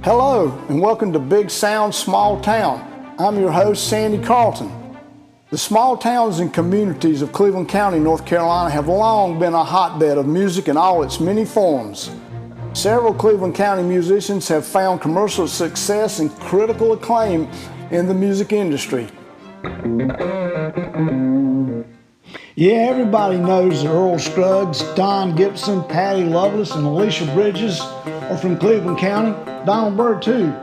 Hello, and welcome to Big Sound Small Town. I'm your host, Sandy Carlton. The small towns and communities of Cleveland County, North Carolina have long been a hotbed of music in all its many forms. Several Cleveland County musicians have found commercial success and critical acclaim in the music industry. Yeah, everybody knows that Earl Scruggs, Don Gibson, Patty Loveless, and Alicia Bridges are from Cleveland County. Donald Byrd, too.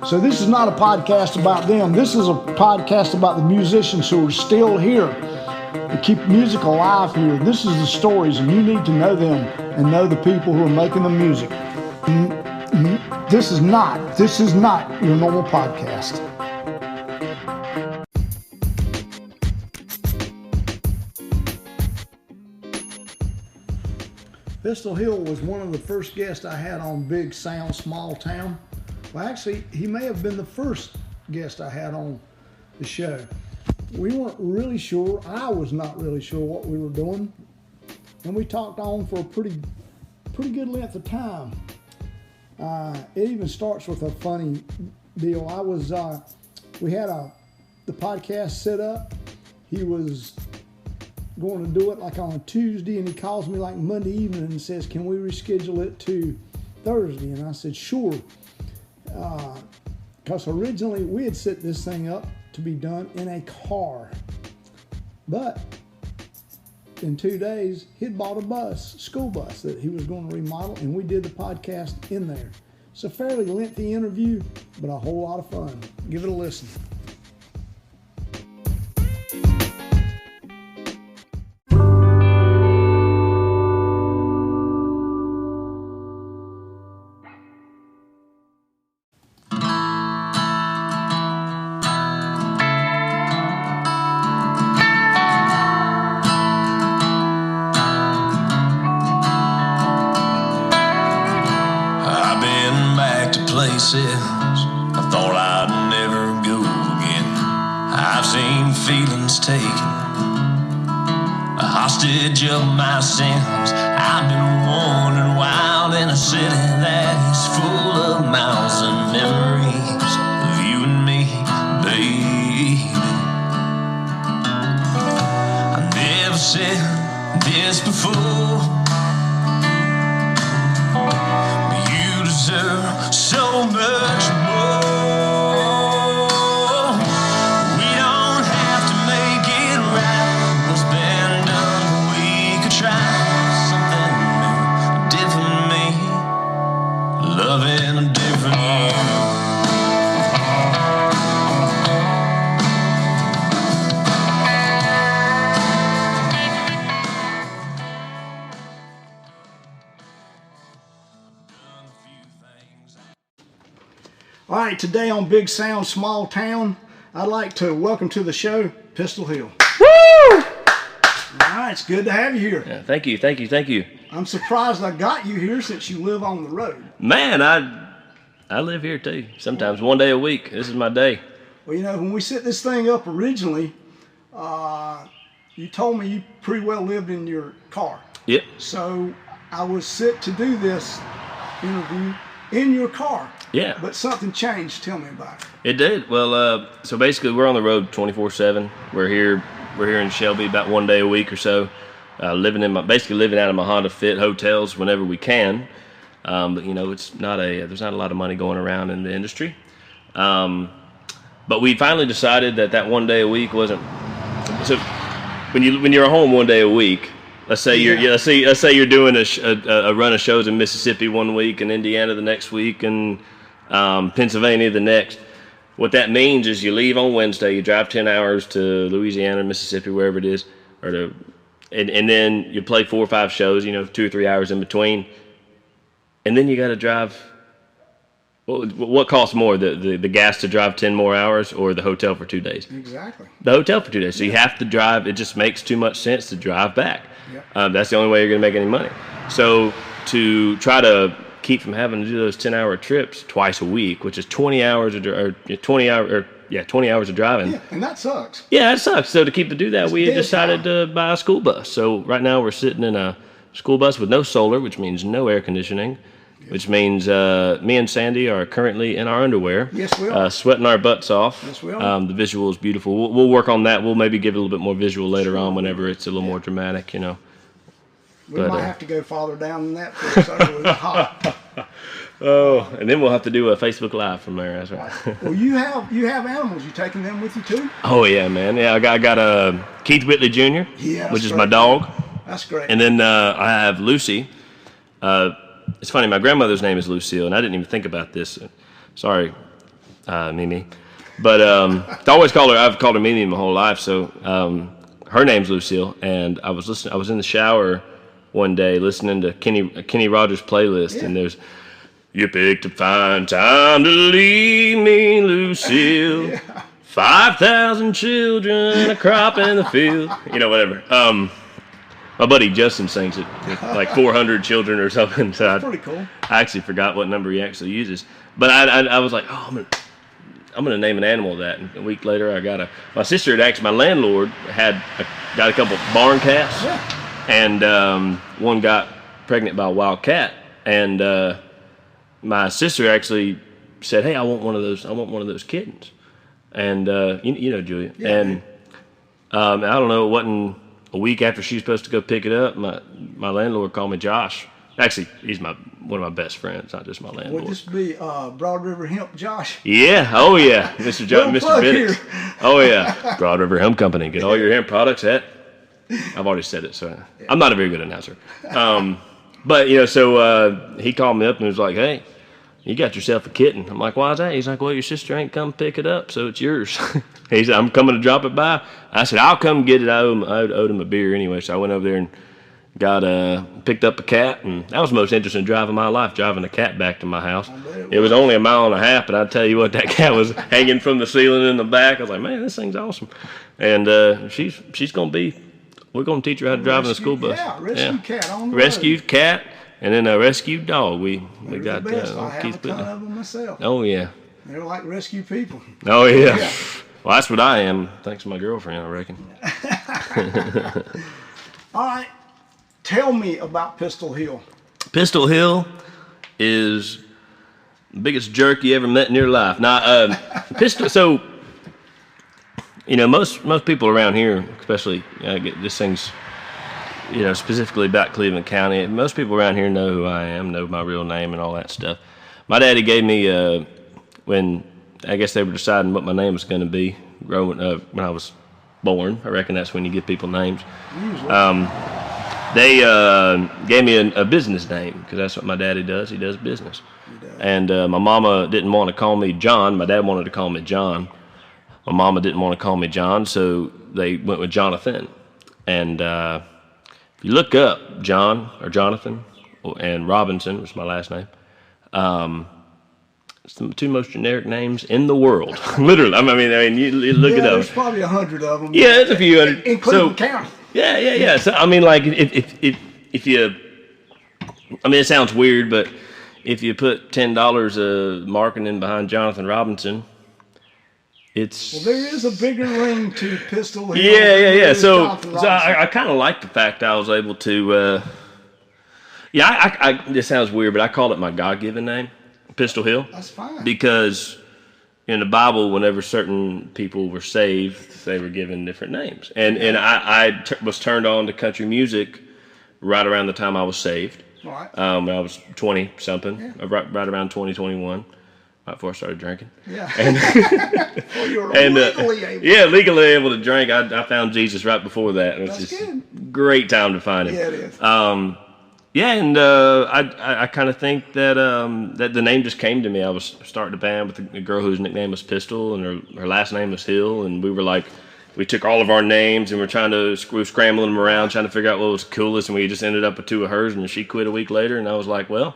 So this is not a podcast about them. This is a podcast about the musicians who are still here and keep music alive here. This is the stories, and you need to know them and know the people who are making the music. This is not your normal podcast. Pistol Hill was one of the first guests I had on Big Sound Small Town. Well, actually, he may have been the first guest I had on the show. We weren't really sure. I was not really sure what we were doing. And we talked on for a pretty good length of time. It even starts with a funny deal. We had the podcast set up. He was going to do it like on a Tuesday, and he calls me like Monday evening and says, can we reschedule it to Thursday? And I said, sure. Because originally we had set this thing up to be done in a car. But in 2 days, he'd bought a school bus that he was going to remodel, and we did the podcast in there. It's a fairly lengthy interview, but a whole lot of fun. Give it a listen. I thought I'd never go again. I've seen feelings taken, a hostage of my sins. I've been wandering wild in a city that is full of miles and memories of you and me, baby. I never said this before, but you deserve so much more. We don't have to make it right. What's been done, we could try something new, a different me, loving a different you. All right, today on Big Sound Small Town, I'd like to welcome to the show Pistol Hill. Woo! All right, it's good to have you here. Yeah, thank you. I'm surprised I got you here since you live on the road. Man, I live here too. Sometimes one day a week. This is my day. Well, you know, when we set this thing up originally, you told me you pretty well lived in your car. Yep. So I was set to do this interview in your car. Yeah. But something changed. Tell me about it. It did. Well, so basically we're on the road 24/7. We're here in Shelby about one day a week or so. Living out of my Honda Fit hotels whenever we can. But you know, there's not a lot of money going around in the industry. But we finally decided that one day a week wasn't. So when you're home one day a week, let's say you're doing a run of shows in Mississippi one week and Indiana the next week and Pennsylvania the next. What that means is you leave on Wednesday, you drive 10 hours to Louisiana, Mississippi, wherever it is, and then you play 4 or 5 shows, 2 or 3 hours in between, and then you got to drive. What costs more, the gas to drive 10 more hours or the hotel for 2 days? Exactly. The hotel for 2 days. So you have to drive. It just makes too much sense to drive back. Yep. That's the only way you're going to make any money. So to try to keep from having to do those 10-hour trips twice a week, which is 20 hours of driving. Yeah, and that sucks. Yeah, that sucks. So to do that, we decided to buy a school bus. So right now we're sitting in a school bus with no solar, which means no air conditioning, which means me and Sandy are currently in our underwear. Yes, we are. Sweating our butts off. Yes, we are. The visual is beautiful. We'll work on that. We'll maybe give it a little bit more visual later on whenever it's a little more dramatic, you know. We might have to go farther down than that for it's hot. Oh, and then we'll have to do a Facebook Live from there. That's right. Well, you have animals. You taking them with you too? Oh yeah, man. Yeah, I got Keith Whitley Jr., which is my dog. That's great. And then I have Lucy. It's funny. My grandmother's name is Lucille, and I didn't even think about this. Sorry, Mimi. But I always call her. I've called her Mimi my whole life. So her name's Lucille, and I was listening. I was in the shower one day listening to Kenny Rogers' playlist, and there's "You picked a fine time to leave me, Lucille. 5,000 children, a crop in the field." You know, whatever. My buddy Justin sings it, like 400 children or something. So That's pretty cool. I actually forgot what number he actually uses, but I was like, oh, I'm gonna name an animal that. And a week later, my sister had actually, my landlord got a couple barn cats, and one got pregnant by a wild cat, and my sister actually said, "Hey, I want one of those kittens," and you know Julia, and I don't know, it wasn't a week after she was supposed to go pick it up, my landlord called me Josh. Actually, he's one of my best friends, not just my landlord. Would this be Broad River Hemp Josh? Yeah, oh yeah, Mr. Bennett. Here. Oh yeah, Broad River Hemp Company. Get all your hemp products at. I've already said it, so I'm not a very good announcer. But you know, so he called me up and was like, "Hey, you got yourself a kitten." I'm like, "Why's that?" He's like, "Well, your sister ain't come pick it up, so it's yours." He said, "I'm coming to drop it by." I said, "I'll come get it." I owed him a beer anyway, so I went over there and picked up a cat, and that was the most interesting drive of my life, driving a cat back to my house. It was only 1.5 miles, but I tell you what, that cat was hanging from the ceiling in the back. I was like, "Man, this thing's awesome." And she's gonna be. We're gonna teach her how to drive in the school bus. Yeah, rescued cat on the rescued cat. And then a rescued dog. We got I have Keith a ton Whitley. of them myself. Oh yeah. They're like rescue people. Oh yeah. Well, that's what I am. Thanks to my girlfriend, I reckon. All right. Tell me about Pistol Hill. Pistol Hill is the biggest jerk you ever met in your life. Now, Pistol. So, you know, most people around here, especially this thing's, you know, specifically about Cleveland County. Most people around here know who I am, know my real name and all that stuff. My daddy gave me when I guess they were deciding what my name was going to be when I was born. I reckon that's when you give people names. They gave me a business name because that's what my daddy does. He does business. And my mama didn't want to call me John. My dad wanted to call me John. My mama didn't want to call me John, so they went with Jonathan. And if you look up John or Jonathan and Robinson, which is my last name, it's the two most generic names in the world. Literally. I mean, you look it up. There's probably 100 of them. Yeah, there's a few hundred. In Cleveland County. Yeah. So I mean, like, if you, I mean, it sounds weird, but if you put $10 of marketing behind Jonathan Robinson, it's. Well, there is a bigger ring to Pistol Hill. Yeah. So I kind of like the fact I was able to. This sounds weird, but I call it my God-given name, Pistol Hill. That's fine. Because in the Bible, whenever certain people were saved, they were given different names. And I was turned on to country music right around the time I was saved. Right. When I was 20-something, right around 2021, right before I started drinking. Yeah. And, well, you were and legally able. Yeah, legally able to drink. I found Jesus right before that. It was That's just good. Great time to find him. Yeah, it is. Yeah, and I kind of think that that the name just came to me. I was starting a band with a girl whose nickname was Pistol, and her last name was Hill, and we took all of our names and we were scrambling them around trying to figure out what was coolest, and we just ended up with two of hers, and she quit a week later, and I was like, well,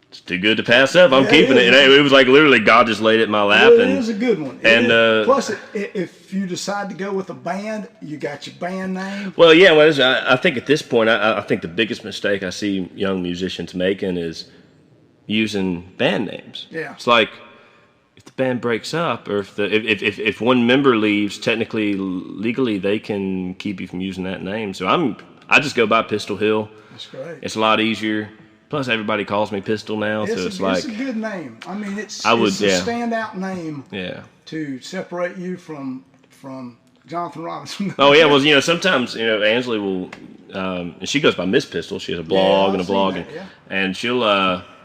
it's too good to pass up. I'm keeping it. And it was like literally God just laid it in my lap. Well, it is a good one. And plus, if you decide to go with a band, you got your band name. Well, yeah. Well, I think at this point, I think the biggest mistake I see young musicians making is using band names. Yeah. It's like if the band breaks up, or if one member leaves, technically, legally, they can keep you from using that name. So I just go by Pistol Hill. That's great. It's a lot easier. Plus, everybody calls me Pistol now, so it's like... It's a good name. I mean, it's a standout name to separate you from Jonathan Robinson. Oh, yeah, well, you know, sometimes, you know, Ansley will... and she goes by Miss Pistol. She has a blog and a blog. And she'll...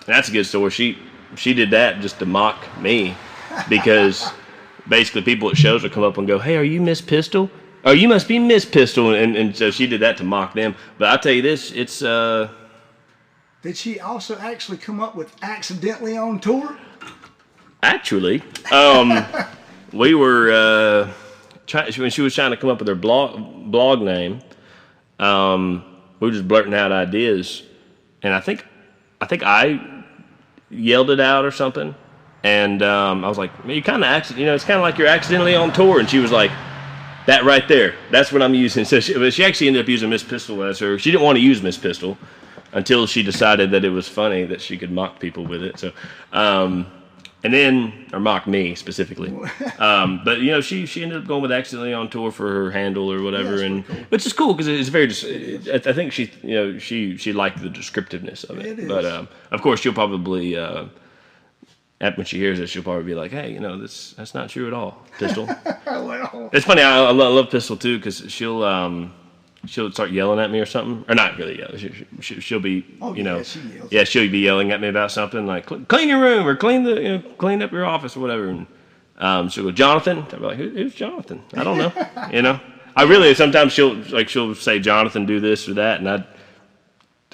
that's a good story. She did that just to mock me because basically people at shows would come up and go, "Hey, are you Miss Pistol? Oh, you must be Miss Pistol." And so she did that to mock them. But I tell you this, it's... Did she also actually come up with Accidentally on Tour? Actually, we were when she was trying to come up with her blog name. We were just blurting out ideas, and I think I yelled it out or something. And I was like, "You kind of it's kind of like you're accidentally on tour." And she was like, "That right there, that's what I'm using." So she actually ended up using Miss Pistol as her. She didn't want to use Miss Pistol until she decided that it was funny that she could mock people with it. So, or mock me specifically. But you know, she ended up going with Accidentally on Tour for her handle or whatever, and cool. Which is cool because it's very. I think she liked the descriptiveness of it. But of course, she'll probably when she hears it, she'll probably be like, "Hey, you know, that's not true at all, Pistol." Well, it's funny. I love Pistol too because she'll start yelling at me or something, or not really yelling. She'll be, she'll be yelling at me about something like clean your room or clean up your office or whatever. And she'll go, "Jonathan." I'll be like, "Who's Jonathan? I don't know." You know, I really sometimes she'll say, "Jonathan, do this or that," and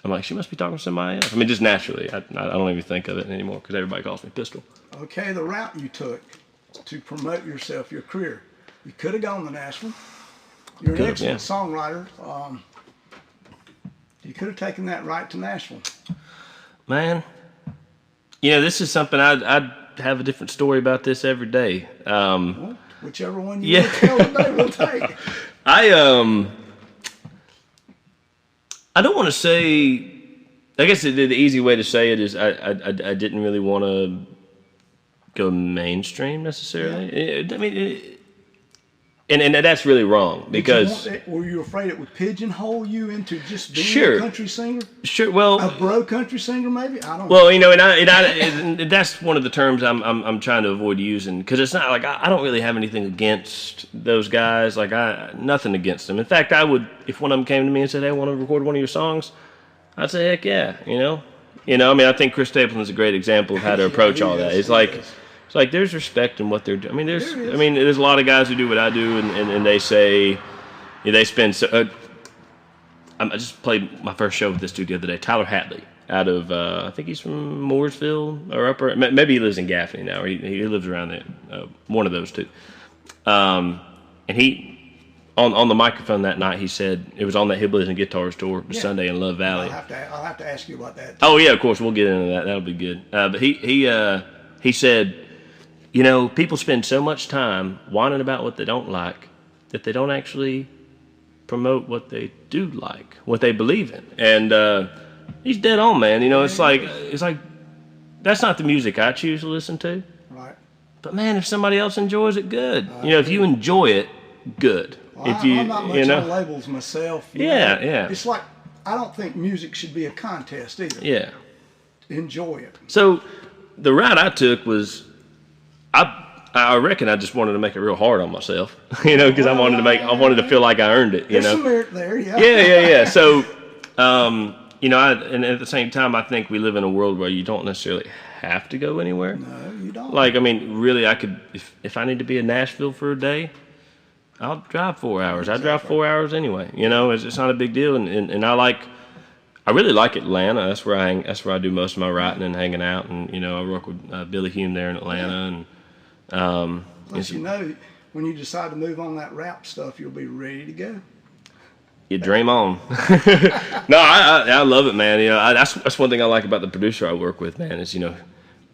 I'm like, she must be talking to somebody else. I mean, just naturally, I don't even think of it anymore because everybody calls me Pistol. Okay, the route you took to promote yourself, your career, you could have gone to Nashville. You're an excellent songwriter. You could have taken that right to Nashville. Man, you know, this is something I'd have a different story about this every day. Well, whichever one you want to tell today, we'll take. I don't want to say. I guess the easy way to say it is I didn't really want to go mainstream necessarily. Yeah. I mean. And that's really wrong because... Were you afraid it would pigeonhole you into just being a country singer? Sure, well... A bro country singer, maybe? I don't know. Well, you know, and that's one of the terms I'm trying to avoid using because it's not like I don't really have anything against those guys. Like, nothing against them. In fact, I would, if one of them came to me and said, "Hey, I want to record one of your songs," I'd say, "Heck yeah," you know? I mean, I think Chris Stapleton's a great example of how to approach all that. It's like there's respect in what they're doing. I mean, there's a lot of guys who do what I do, and they say they spend. I just played my first show with this dude the other day, Tyler Hatley, out of I think he's from Mooresville or maybe he lives in Gaffney now. Or he lives around there, one of those two. And he on the microphone that night he said it was on that Hillbillies and Guitars tour Sunday in Love Valley. I'll have to ask you about that. Oh yeah, of course we'll get into that. That'll be good. But he said, you know, people spend so much time whining about what they don't like that they don't actually promote what they do like, what they believe in. And he's dead on, man. You know, it's like that's not the music I choose to listen to. Right. But man, if somebody else enjoys it, good. You know, if you enjoy it, good. Well, I'm not much on labels myself. Yeah. It's like I don't think music should be a contest either. Yeah. Enjoy it. So the route I took was. I reckon I just wanted to make it real hard on myself, you know, because I wanted to feel like I earned it, you know. There's some merit there, yeah. Yeah. So, you know, and at the same time, I think we live in a world where you don't necessarily have to go anywhere. No, you don't. Like, I mean, really, I could, if I need to be in Nashville for a day, I'll drive 4 hours. I drive 4 hours anyway, you know. It's not a big deal, and I really like Atlanta. That's where I do most of my writing and hanging out, and you know, I work with Billy Hume there in Atlanta, and. Plus, you know, when you decide to move on that rap stuff, you'll be ready to go. You dream on. No, I love it, man. You know, that's one thing I like about the producer I work with, man. Is, you know,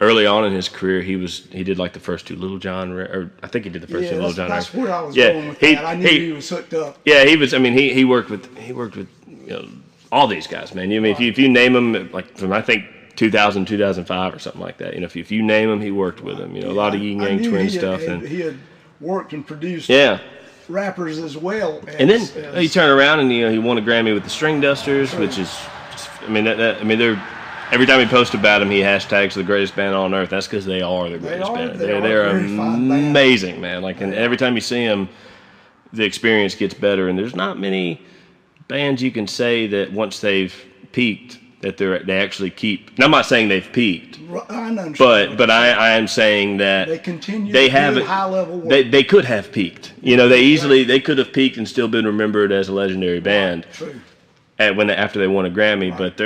early on in his career, he did like the first two Little John, or I think he did the first two Little John. That's where I was going with that. I knew he was hooked up. Yeah, he was. I mean, he worked with you know, all these guys, man. You mean if you name them, like from I think 2000, 2005 or something like that. You know, if you name him, he worked with him. You know, a lot of Yin Yang Twin stuff. He had worked and produced rappers as well. And then you turn around and, you know, he won a Grammy with the String Dusters, which is, just, I mean, they're every time he posts about them, he hashtags the greatest band on earth. That's because they are the greatest band. They're amazing, man. Like, and every time you see them, the experience gets better. And there's not many bands you can say that once they've peaked that they actually keep. And I'm not saying they've peaked, but I am saying that they continue. They have high level work. They could have peaked. You know, they could have peaked and still been remembered as a legendary band. True. After they won a Grammy, but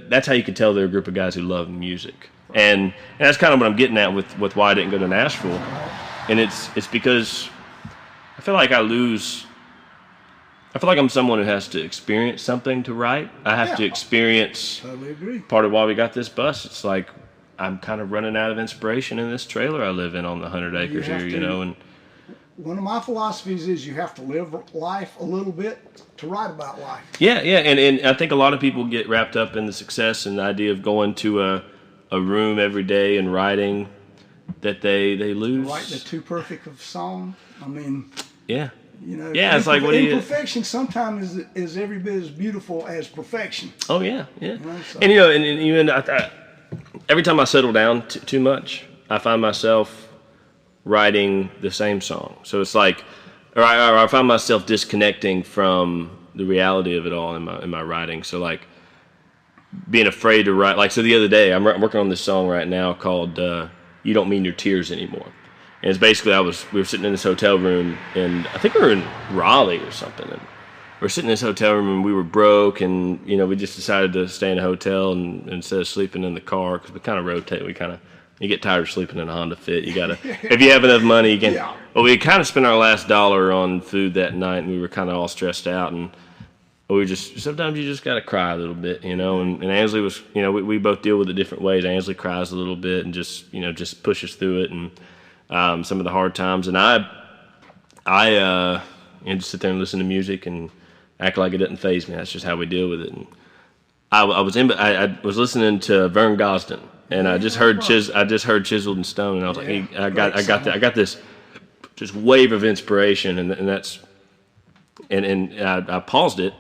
that's how you can tell they're a group of guys who love music, and that's kind of what I'm getting at with why I didn't go to Nashville, and it's because I feel like I'm someone who has to experience something to write. I have to experience. Totally agree. Part of why we got this bus. It's like I'm kind of running out of inspiration in this trailer I live in on the 100 acres here, you know, and. One of my philosophies is you have to live life a little bit to write about life. Yeah, and I think a lot of people get wrapped up in the success and the idea of going to a room every day and writing that they lose. Write the too perfect of song. I mean, yeah, you know, it's like what do you? Imperfection sometimes is every bit as beautiful as perfection. Oh yeah. You know, so. And you know, and even every time I settle down too much, I find myself writing the same song. So it's like, or I find myself disconnecting from the reality of it all in my writing. So like being afraid to write. Like, so the other day, I'm working on this song right now called "You Don't Mean Your Tears Anymore," and it's basically we were sitting in this hotel room, and I think we were in Raleigh or something, and we're sitting in this hotel room, and we were broke, and you know we just decided to stay in a hotel and instead of sleeping in the car because we kind of rotate, you get tired of sleeping in a Honda Fit. You gotta, if you have enough money, you can. Yeah. Well, we kind of spent our last dollar on food that night, and we were kind of all stressed out, and sometimes you just gotta cry a little bit, you know. And Ansley was, you know, we both deal with it different ways. Ansley cries a little bit and just pushes through it, and some of the hard times. And I just sit there and listen to music and act like it doesn't faze me. That's just how we deal with it. And I was listening to Vern Gosdin. And I just heard Chiseled in Stone, and I was like, hey, I got this just wave of inspiration, and I paused it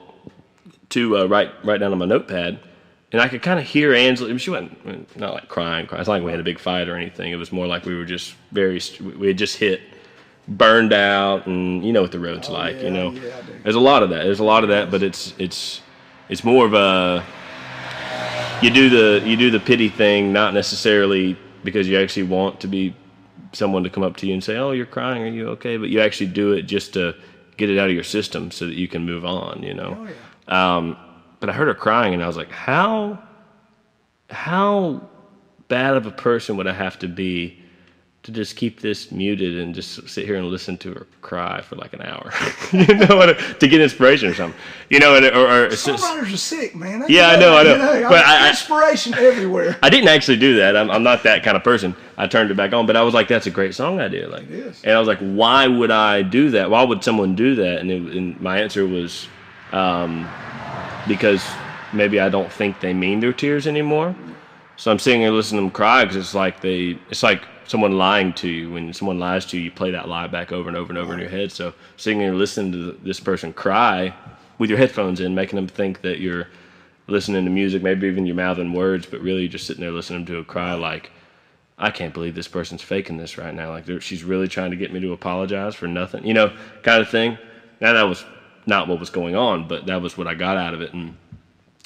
to write down on my notepad, and I could kind of hear Ansley. She wasn't not like crying. It's not like we had a big fight or anything. It was more like we were just we had just hit burned out, and you know what the road's like. Yeah, you know, yeah, there's a lot of that, but it's more of a. You do the pity thing, not necessarily because you actually want to be someone to come up to you and say, "Oh, you're crying. Are you okay?" But you actually do it just to get it out of your system so that you can move on. You know. Oh, yeah. But I heard her crying, and I was like, "How bad of a person would I have to be to just keep this muted and just sit here and listen to her cry for like an hour, you know, to get inspiration or something, you know, or songwriters are sick, man. I know. But inspiration everywhere. I didn't actually do that. I'm not that kind of person. I turned it back on, but I was like, that's a great song idea. Like, it is. And I was like, why would I do that? Why would someone do that? And my answer was, because maybe I don't think they mean their tears anymore. So I'm sitting there listening to them cry because it's like someone lying to you. When someone lies to you, you play that lie back over and over and over in your head. So sitting there listening to this person cry with your headphones in, making them think that you're listening to music, maybe even you're mouthing words, but really just sitting there listening to a cry like, I can't believe this person's faking this right now. Like she's really trying to get me to apologize for nothing, you know, kind of thing. Now that was not what was going on, but that was what I got out of it. And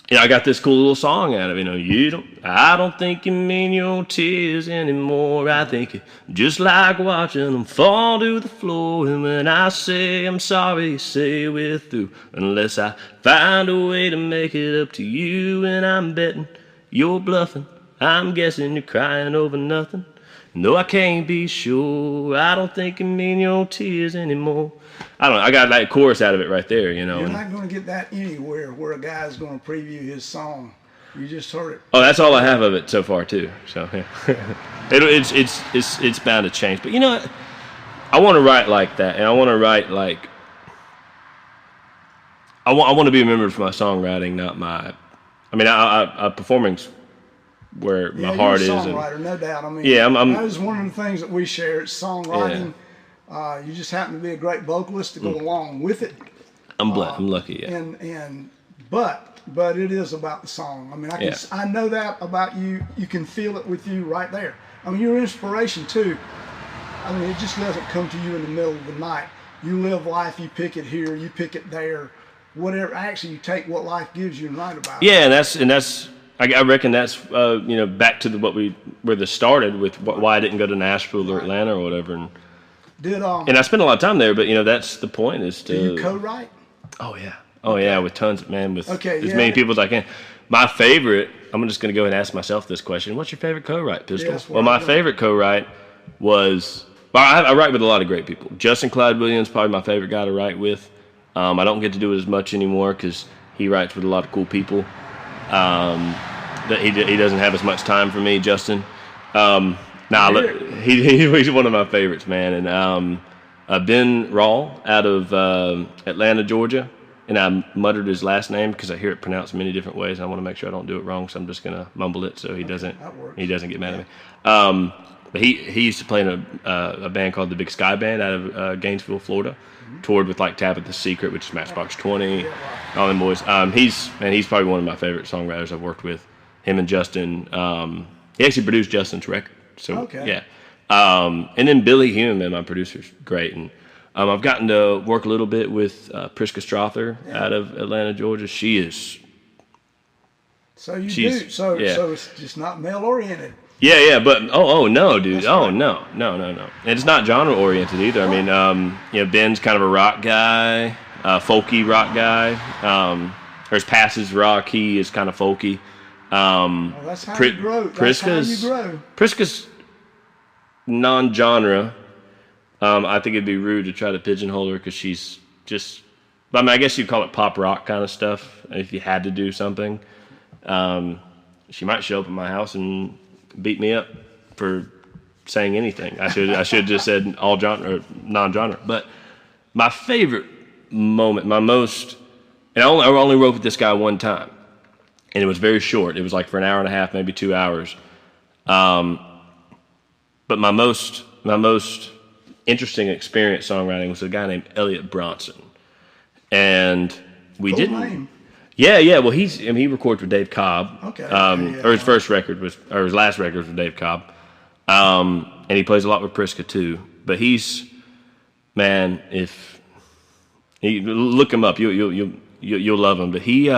you know, I got this cool little song out of it. You know, I don't think you mean your tears anymore. I think you just like watching them fall to the floor. And when I say I'm sorry, you say we're through. Unless I find a way to make it up to you. And I'm betting you're bluffing. I'm guessing you're crying over nothing. No, I can't be sure. I don't think you mean your tears anymore. I don't know. I got that chorus out of it right there, you know. You're not going to get that anywhere where a guy's going to preview his song. You just heard it. Oh, that's all I have of it so far too. So yeah. it's bound to change. But you know, I want to write like that, and I want to write like I want to be remembered for my songwriting, not my. I mean, I performing's where my heart is. You're a songwriter, no doubt. I mean, yeah, that is one of the things that we share. It's songwriting. Yeah. You just happen to be a great vocalist to go along with it. I'm lucky, yeah. But but it is about the song. I mean, I know that about you. You can feel it with you right there. I mean, your inspiration too. I mean, it just doesn't come to you in the middle of the night. You live life, you pick it here, you pick it there, whatever. Actually, you take what life gives you and write about it. Yeah, and that's. I reckon that's back to where this started with why I didn't go to Nashville or Atlanta or whatever. And I spent a lot of time there, but that's the point is to. Do you co-write? Oh yeah, with tons, with as many people as I can. My favorite. I'm just going to go ahead and ask myself this question: what's your favorite co-write, Pistol? Yes, well, my favorite co-write was. Well, I write with a lot of great people. Justin Clyde Williams, probably my favorite guy to write with. I don't get to do it as much anymore because he writes with a lot of cool people. That he doesn't have as much time for me, Justin. He's one of my favorites, man. And Ben Rawl out of Atlanta, Georgia, and I muttered his last name because I hear it pronounced many different ways. I want to make sure I don't do it wrong, so I'm just gonna mumble it so he doesn't get mad at me. But he used to play in a band called the Big Sky Band out of Gainesville, Florida. Toured with like Tabitha Secret, which is Matchbox 20, all them boys. He's probably one of my favorite songwriters I've worked with. Him and Justin. He actually produced Justin's record. So yeah. And then Billy Hume, man, my producer's great. And I've gotten to work a little bit with Priska Strother out of Atlanta, Georgia. She is. So it's just not male oriented. Yeah, but no, dude, no. And it's not genre oriented either. I mean, Ben's kind of a rock guy, folky rock guy. There's passes rock. He is kind of folky. That's how you grow. Priska's non-genre. I think it'd be rude to try to pigeonhole her because she's just. I mean, I guess you'd call it pop rock kind of stuff if you had to do something. She might show up at my house and beat me up for saying anything. I should have just said all genre, non-genre. But my favorite moment, my most, and I only wrote with this guy one time, and it was very short. It was like for an hour and a half, maybe 2 hours. But my most interesting experience songwriting was a guy named Elliot Bronson, and we cool didn't. Name. Yeah. Well, he recorded with Dave Cobb. Okay. Or his first record his last record was with Dave Cobb. And he plays a lot with Priska too. But man, if you look him up, you'll love him. But he,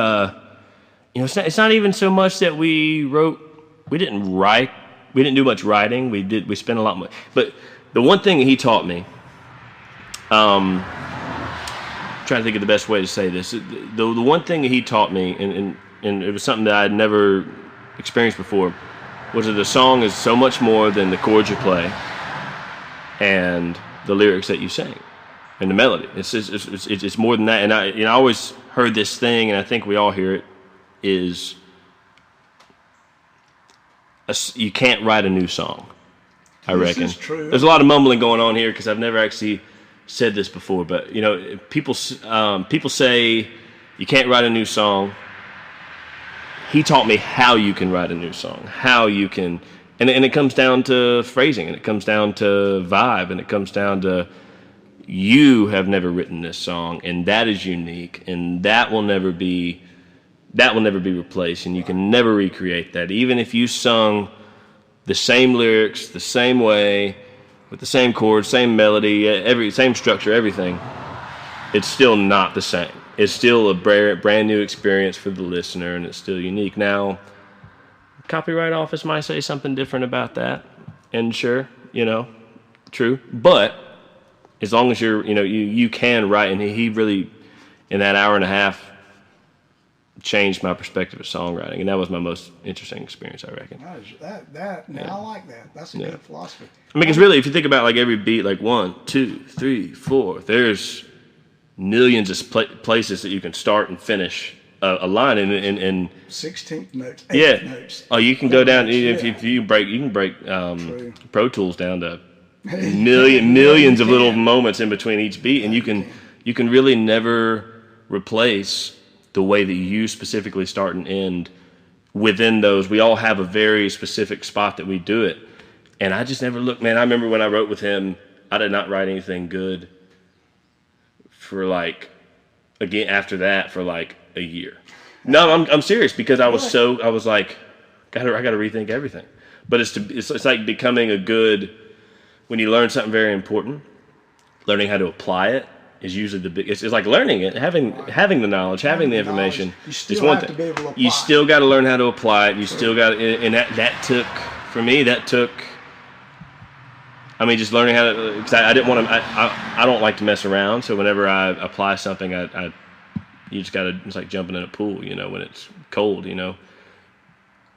it's not even so much that we didn't write, we didn't do much writing. We spent a lot more. But the one thing he taught me, trying to think of the best way to say this. The one thing he taught me, and it was something that I had never experienced before, was that a song is so much more than the chords you play and the lyrics that you sing and the melody. It's more than that. And I always heard this thing, and I think we all hear it, is you can't write a new song, I reckon. This is true. There's a lot of mumbling going on here because I've never actually said this before, but people say you can't write a new song. He taught me how you can write a new song, how you can, and it comes down to phrasing, and it comes down to vibe, and it comes down to you have never written this song, and that is unique, and that will never be replaced, and you can never recreate that, even if you sung the same lyrics the same way, with the same chords, same melody, same structure, everything. It's still not the same. It's still a brand new experience for the listener, and it's still unique. Now, Copyright Office might say something different about that, and sure, true. But as long as you can write, and he really, in that hour and a half, changed my perspective of songwriting, and that was my most interesting experience, I reckon. I like that. That's a good philosophy. I mean, because really, if you think about like every beat, like 1, 2, 3, 4, there's millions of places that you can start and finish a line in 16th notes, 8th notes. Oh, you can go down if you can break Pro Tools down to millions of little moments in between each beat, and you can really never replace the way that you specifically start and end within those. We all have a very specific spot that we do it. And I just never looked, man. I remember when I wrote with him, I did not write anything good for after that for a year. No, I'm serious because I was like, I got to rethink everything. But it's like becoming a good, when you learn something very important, learning how to apply it is usually the big. It's like learning it, having the knowledge, having the information. You still it's one have thing. to be able to apply. You still got to learn how to apply it. You still got, and that took for me. That took. I mean, just learning how to. Because I didn't want to. I don't like to mess around. So whenever I apply something, you just got to. It's like jumping in a pool. When it's cold.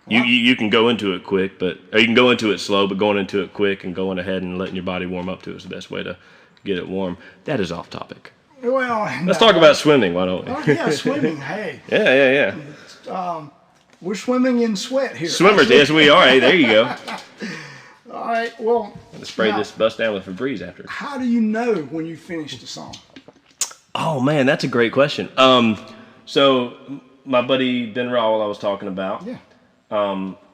You can go into it quick, or you can go into it slow, but going into it quick and going ahead and letting your body warm up to it is the best way to get it warm. That is off topic. Well, let's talk about swimming, why don't we? Oh, yeah, swimming. Hey. Yeah. We're swimming in sweat here. Swimmers, yes, we are. Hey, there you go. All right. Well, let's spray this bus down with Febreze after. How do you know when you finished a song? Oh man, that's a great question. So my buddy Ben Rawell I was talking about. Yeah.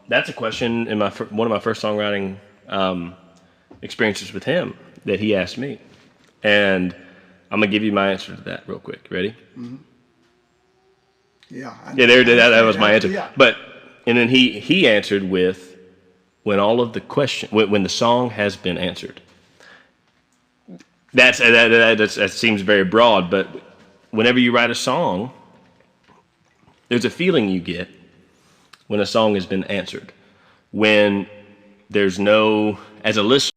That's a question in one of my first songwriting experiences with him that he asked me, and I'm gonna give you my answer to that real quick. Ready? Mm-hmm. Yeah. That was my answer. Yeah. And then he answered with when all of the when the song has been answered. That seems very broad, but whenever you write a song, there's a feeling you get when a song has been answered. When there's no, as a listener.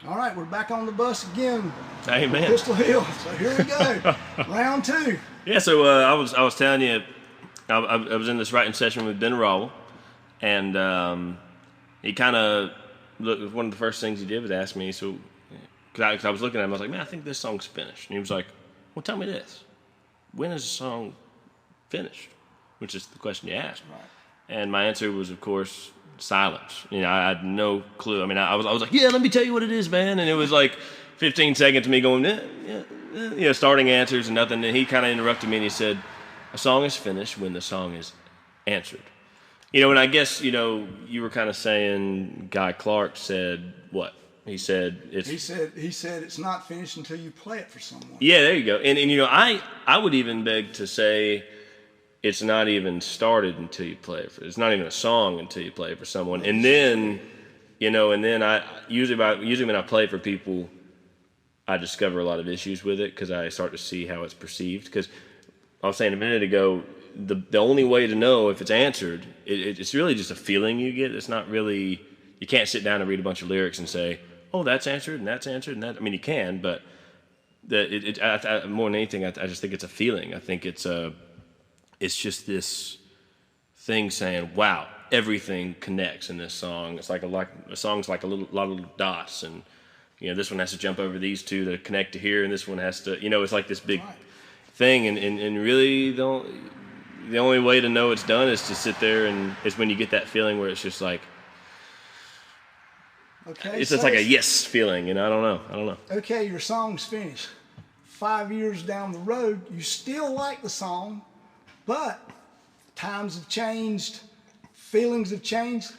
All right, we're back on the bus again. Amen. Pistol Hill. So here we go. Round 2. Yeah, so I was telling you, I was in this writing session with Ben Rawell, and he kind of, one of the first things he did was ask me, so, because I was looking at him, I was like, man, I think this song's finished. And he was like, well, tell me this. When is the song finished? Which is the question you asked. Right. And my answer was, of course, silence. I had no clue. I mean, I was like, yeah, let me tell you what it is, man. And it was like 15 seconds of me going, starting answers and nothing. And he kind of interrupted me and he said, a song is finished when the song is answered. And I guess, you were kind of saying Guy Clark said what? He said it's not finished until you play it for someone. Yeah, there you go. And I would even beg to say it's not even started until you play it it's not even a song until you play it for someone. And then, I usually when I play for people, I discover a lot of issues with it because I start to see how it's perceived. Because I was saying a minute ago, the only way to know if it's answered, it's really just a feeling you get. It's not really, you can't sit down and read a bunch of lyrics and say, oh, that's answered and that's answered and that. I mean, you can, but more than anything, I just think it's a feeling. I think it's just this thing saying, wow, everything connects in this song. It's like a song's like lot of little dots, and this one has to jump over these two to connect to here, and this one has to, it's like this big thing, and really the only way to know it's done is to sit there, and is when you get that feeling where it's just like, okay, it's just like a yes feeling, I don't know. Okay, your song's finished. 5 years down the road, you still like the song, but times have changed, feelings have changed.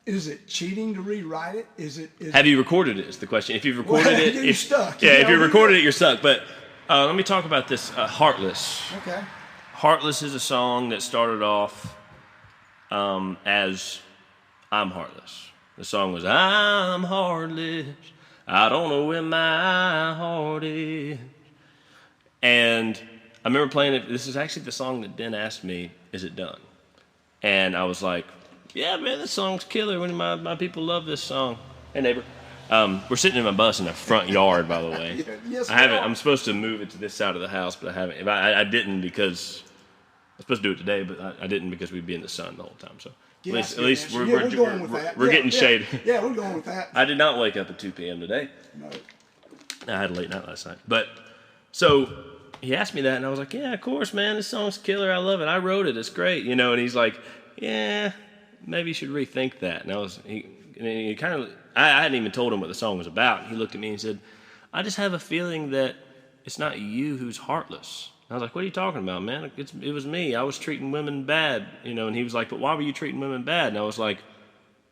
Is it cheating to rewrite it? Have you recorded it? Is the question. If you've recorded it, you're stuck. Yeah, if you recorded it, you're stuck. But let me talk about this. Heartless. Okay. Heartless is a song that started off as I'm heartless. The song was I'm heartless. I don't know where my heart is. And I remember playing it. This is actually the song that Ben asked me, is it done? And I was like, yeah, man, this song's killer. When my people love this song. Hey, neighbor. We're sitting in my bus in the front yard, by the way. Yes, I haven't. I'm supposed to move it to this side of the house, but I haven't. I didn't because I was supposed to do it today, but I didn't because we'd be in the sun the whole time. So at least we're going with that. We're getting shade. Yeah, we're going with that. I did not wake up at 2 p.m. today. No. I had a late night last night. But so he asked me that, and I was like, yeah, of course, man. This song's killer. I love it. I wrote it. It's great. And he's like, yeah, maybe you should rethink that. And he kind of, I hadn't even told him what the song was about. He looked at me and said, I just have a feeling that it's not you who's heartless. I was like, what are you talking about, man? It was me. I was treating women bad, And he was like, but why were you treating women bad? And I was like,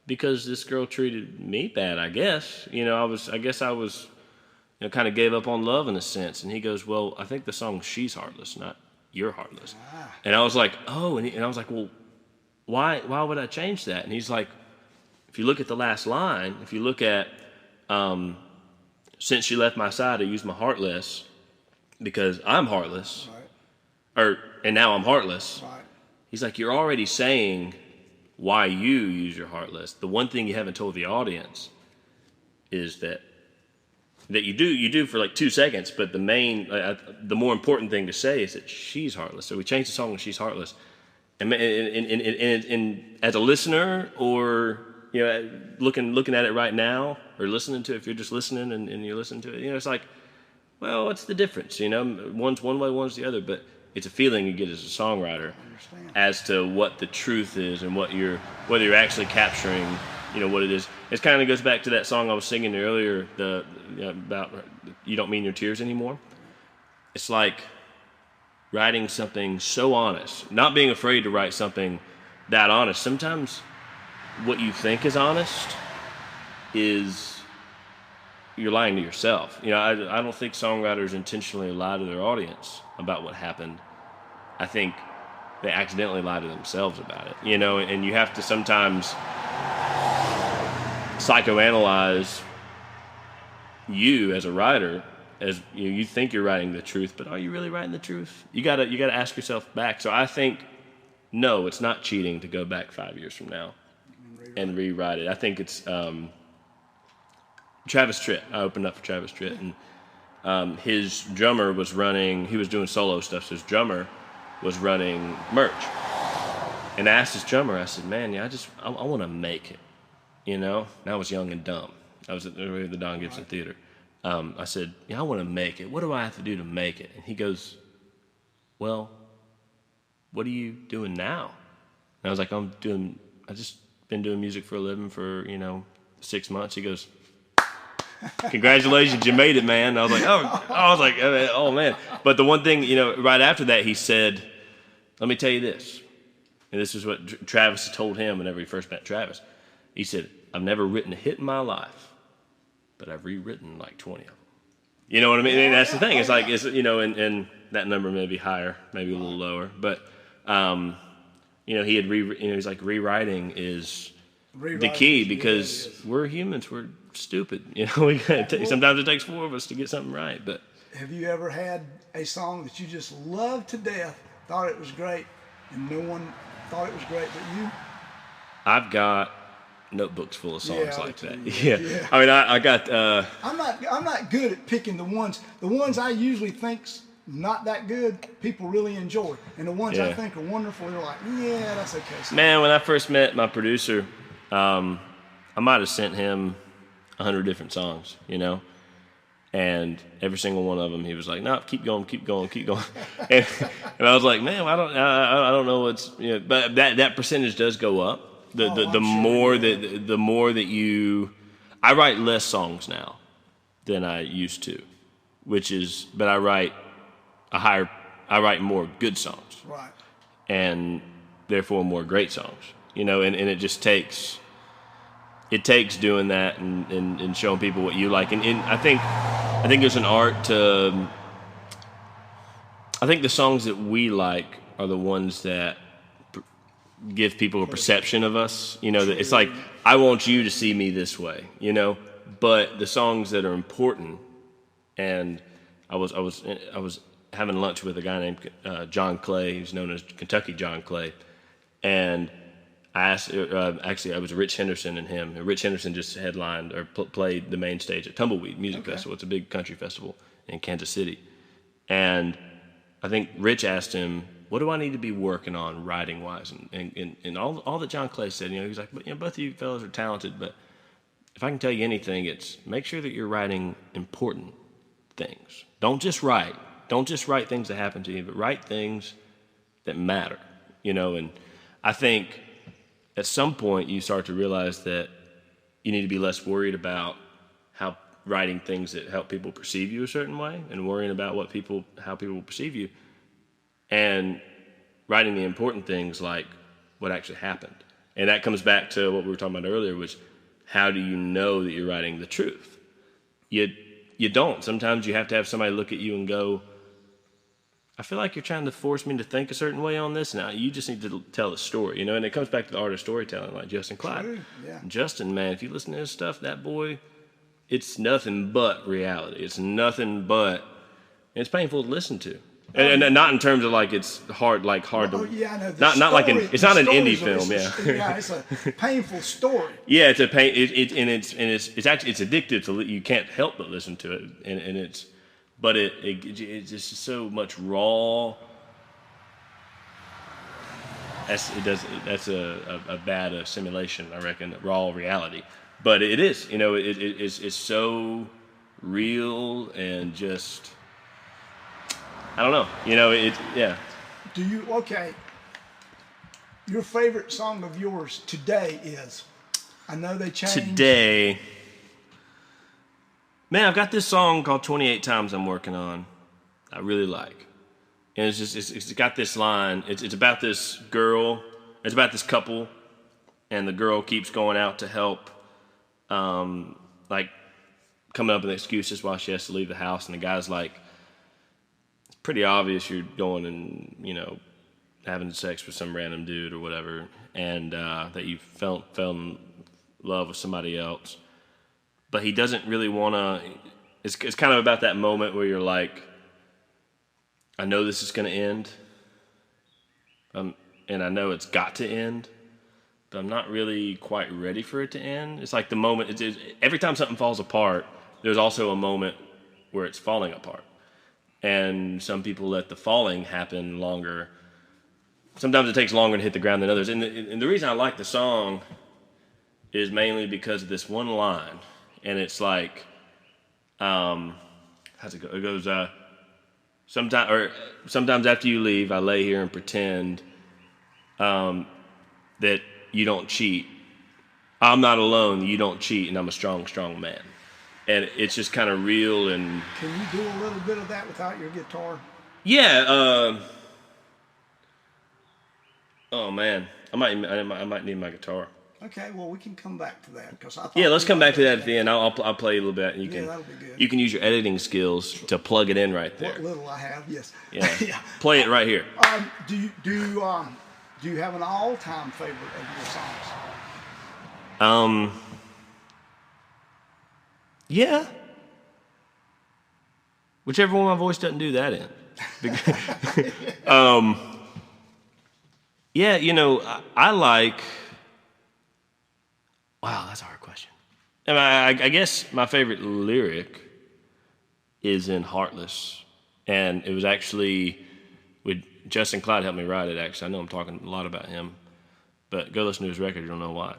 because this girl treated me bad, I guess. I guess I was, kind of gave up on love in a sense. And he goes, well, I think the song She's Heartless, you're heartless. And I was like, oh, and I was like, well, why would I change that? And he's like, if you look at the last line, if you look at, since she left my side, I used my heart less because I'm heartless. Right. And now I'm heartless. Right. He's like, you're already saying why you use your heart less. The one thing you haven't told the audience is that you do for like 2 seconds, but the more important thing to say is that she's heartless. So we changed the song to She's Heartless. And as a listener, or looking at it right now, or listening to it, if you're just listening and you're listening to it, it's like, well, what's the difference? One's one way, one's the other, but it's a feeling you get as a songwriter as to what the truth is and whether you're actually capturing, what it is. It kind of goes back to that song I was singing earlier, about You Don't Mean Your Tears Anymore. It's like writing something so honest, not being afraid to write something that honest. Sometimes what you think is honest is you're lying to yourself. I don't think songwriters intentionally lie to their audience about what happened. I think they accidentally lie to themselves about it, and you have to sometimes psychoanalyze you as a writer, as you think you're writing the truth, but are you really writing the truth? You gotta ask yourself back. So I think, no, it's not cheating to go back 5 years from now and rewrite it. I think it's Travis Tritt. I opened up for Travis Tritt, and his drummer was running. He was doing solo stuff, so his drummer was running merch. And I asked his drummer, I said, man, I want to make it, And I was young and dumb. I was at the Don Gibson Theater. I said, I want to make it. What do I have to do to make it? And he goes, well, what are you doing now? And I was like, I just been doing music for a living for, 6 months. He goes, congratulations, you made it, man. I was like, oh man. But the one thing, right after that, he said, let me tell you this. And this is what Travis told him whenever he first met Travis. He said, I've never written a hit in my life, but I've rewritten like 20 of them. You know what I mean? And that's the thing. It's like, and that number may be higher, maybe a little lower. But, he had, he's like, rewriting is the key because we're humans. We're stupid. Sometimes it takes 4 of us to get something right. But have you ever had a song that you just loved to death, thought it was great, and no one thought it was great but you? I've got notebooks full of songs like that. Yeah. I mean, I got. I'm not good at picking the ones. The ones I usually think's not that good, people really enjoy, and the ones I think are wonderful, they're like, yeah, that's okay. So, man, when I first met my producer, I might have sent him 100 different songs, and every single one of them, he was like, no, keep going. and I was like, man, I don't know what's, but that percentage does go up. The more that you, I write less songs now than I used to, but I write more good songs, right, and therefore more great songs, and it just takes doing that and showing people what you like, and I think there's an art to. I think the songs that we like are the ones that give people a perception of us, that it's like, I want you to see me this way, but the songs that are important, and I was having lunch with a guy named John Clay, who's known as Kentucky John Clay, and I asked, I was Rich Henderson and him. Rich Henderson just headlined or played the main stage at Tumbleweed Music Festival. It's a big country festival in Kansas City, and I think Rich asked him, what do I need to be working on writing-wise? And all that John Clay said, he's like, both of you fellas are talented, but if I can tell you anything, it's make sure that you're writing important things. Don't just write things that happen to you, but write things that matter, and I think at some point you start to realize that you need to be less worried about how writing things that help people perceive you a certain way and worrying about how people perceive you, and writing the important things like what actually happened. And that comes back to what we were talking about earlier, which how do you know that you're writing the truth? You don't. Sometimes you have to have somebody look at you and go, I feel like you're trying to force me to think a certain way on this now. You just need to tell a story, you know, and it comes back to the art of storytelling, like Justin Clyde. True, yeah. Justin, man, if you listen to his stuff, that boy, it's nothing but reality. It's nothing but, it's painful to listen to. And not in terms of like it's hard to. Oh yeah, I know. Not like it's not an indie film, yeah. Yeah, it's a painful story. Yeah, it's a pain. It's actually it's addictive to. You can't help but listen to it, and it's, but it's just so much raw. That's a bad assimilation, I reckon. Raw reality, but it is. You know, it's so real and just. I don't know. You know, yeah. Do you, okay, your favorite song of yours today is, I know they changed. Today, man, I've got this song called 28 Times I'm working on. I really like. And it's got this line. It's about this girl. It's about this couple. And the girl keeps going out to help, like, coming up with excuses while she has to leave the house. And the guy's like, pretty obvious you're going and, you know, having sex with some random dude or whatever, and that you fell in love with somebody else. But he doesn't really want to. It's kind of about that moment where you're like, I know this is going to end, and I know it's got to end, but I'm not really quite ready for it to end. It's like the moment. Every time something falls apart, there's also a moment where it's falling apart. And some people let the falling happen longer. Sometimes it takes longer to hit the ground than others. And the reason I like the song is mainly because of this one line. And it's like, how's it go? It goes, sometimes after you leave, I lay here and pretend that you don't cheat. I'm not alone, you don't cheat, and I'm a strong, strong man. And it's just kind of real and. Can you do a little bit of that without your guitar? Yeah. Oh man, I might need my guitar. Okay, well we can come back to that because I thought. Yeah, let's come back to that at the end. I'll play a little bit. And that'll be good. You can use your editing skills to plug it in right there. What little I have, yes. Yeah. Yeah. Play it right here. Do you have an all-time favorite of your songs? Yeah. Whichever one my voice doesn't do that in. Yeah, you know, I like. Wow, that's a hard question. I guess my favorite lyric is in Heartless. And it was actually, with Justin Clyde helped me write it, actually. I know I'm talking a lot about him. But go listen to his record, you'll know why.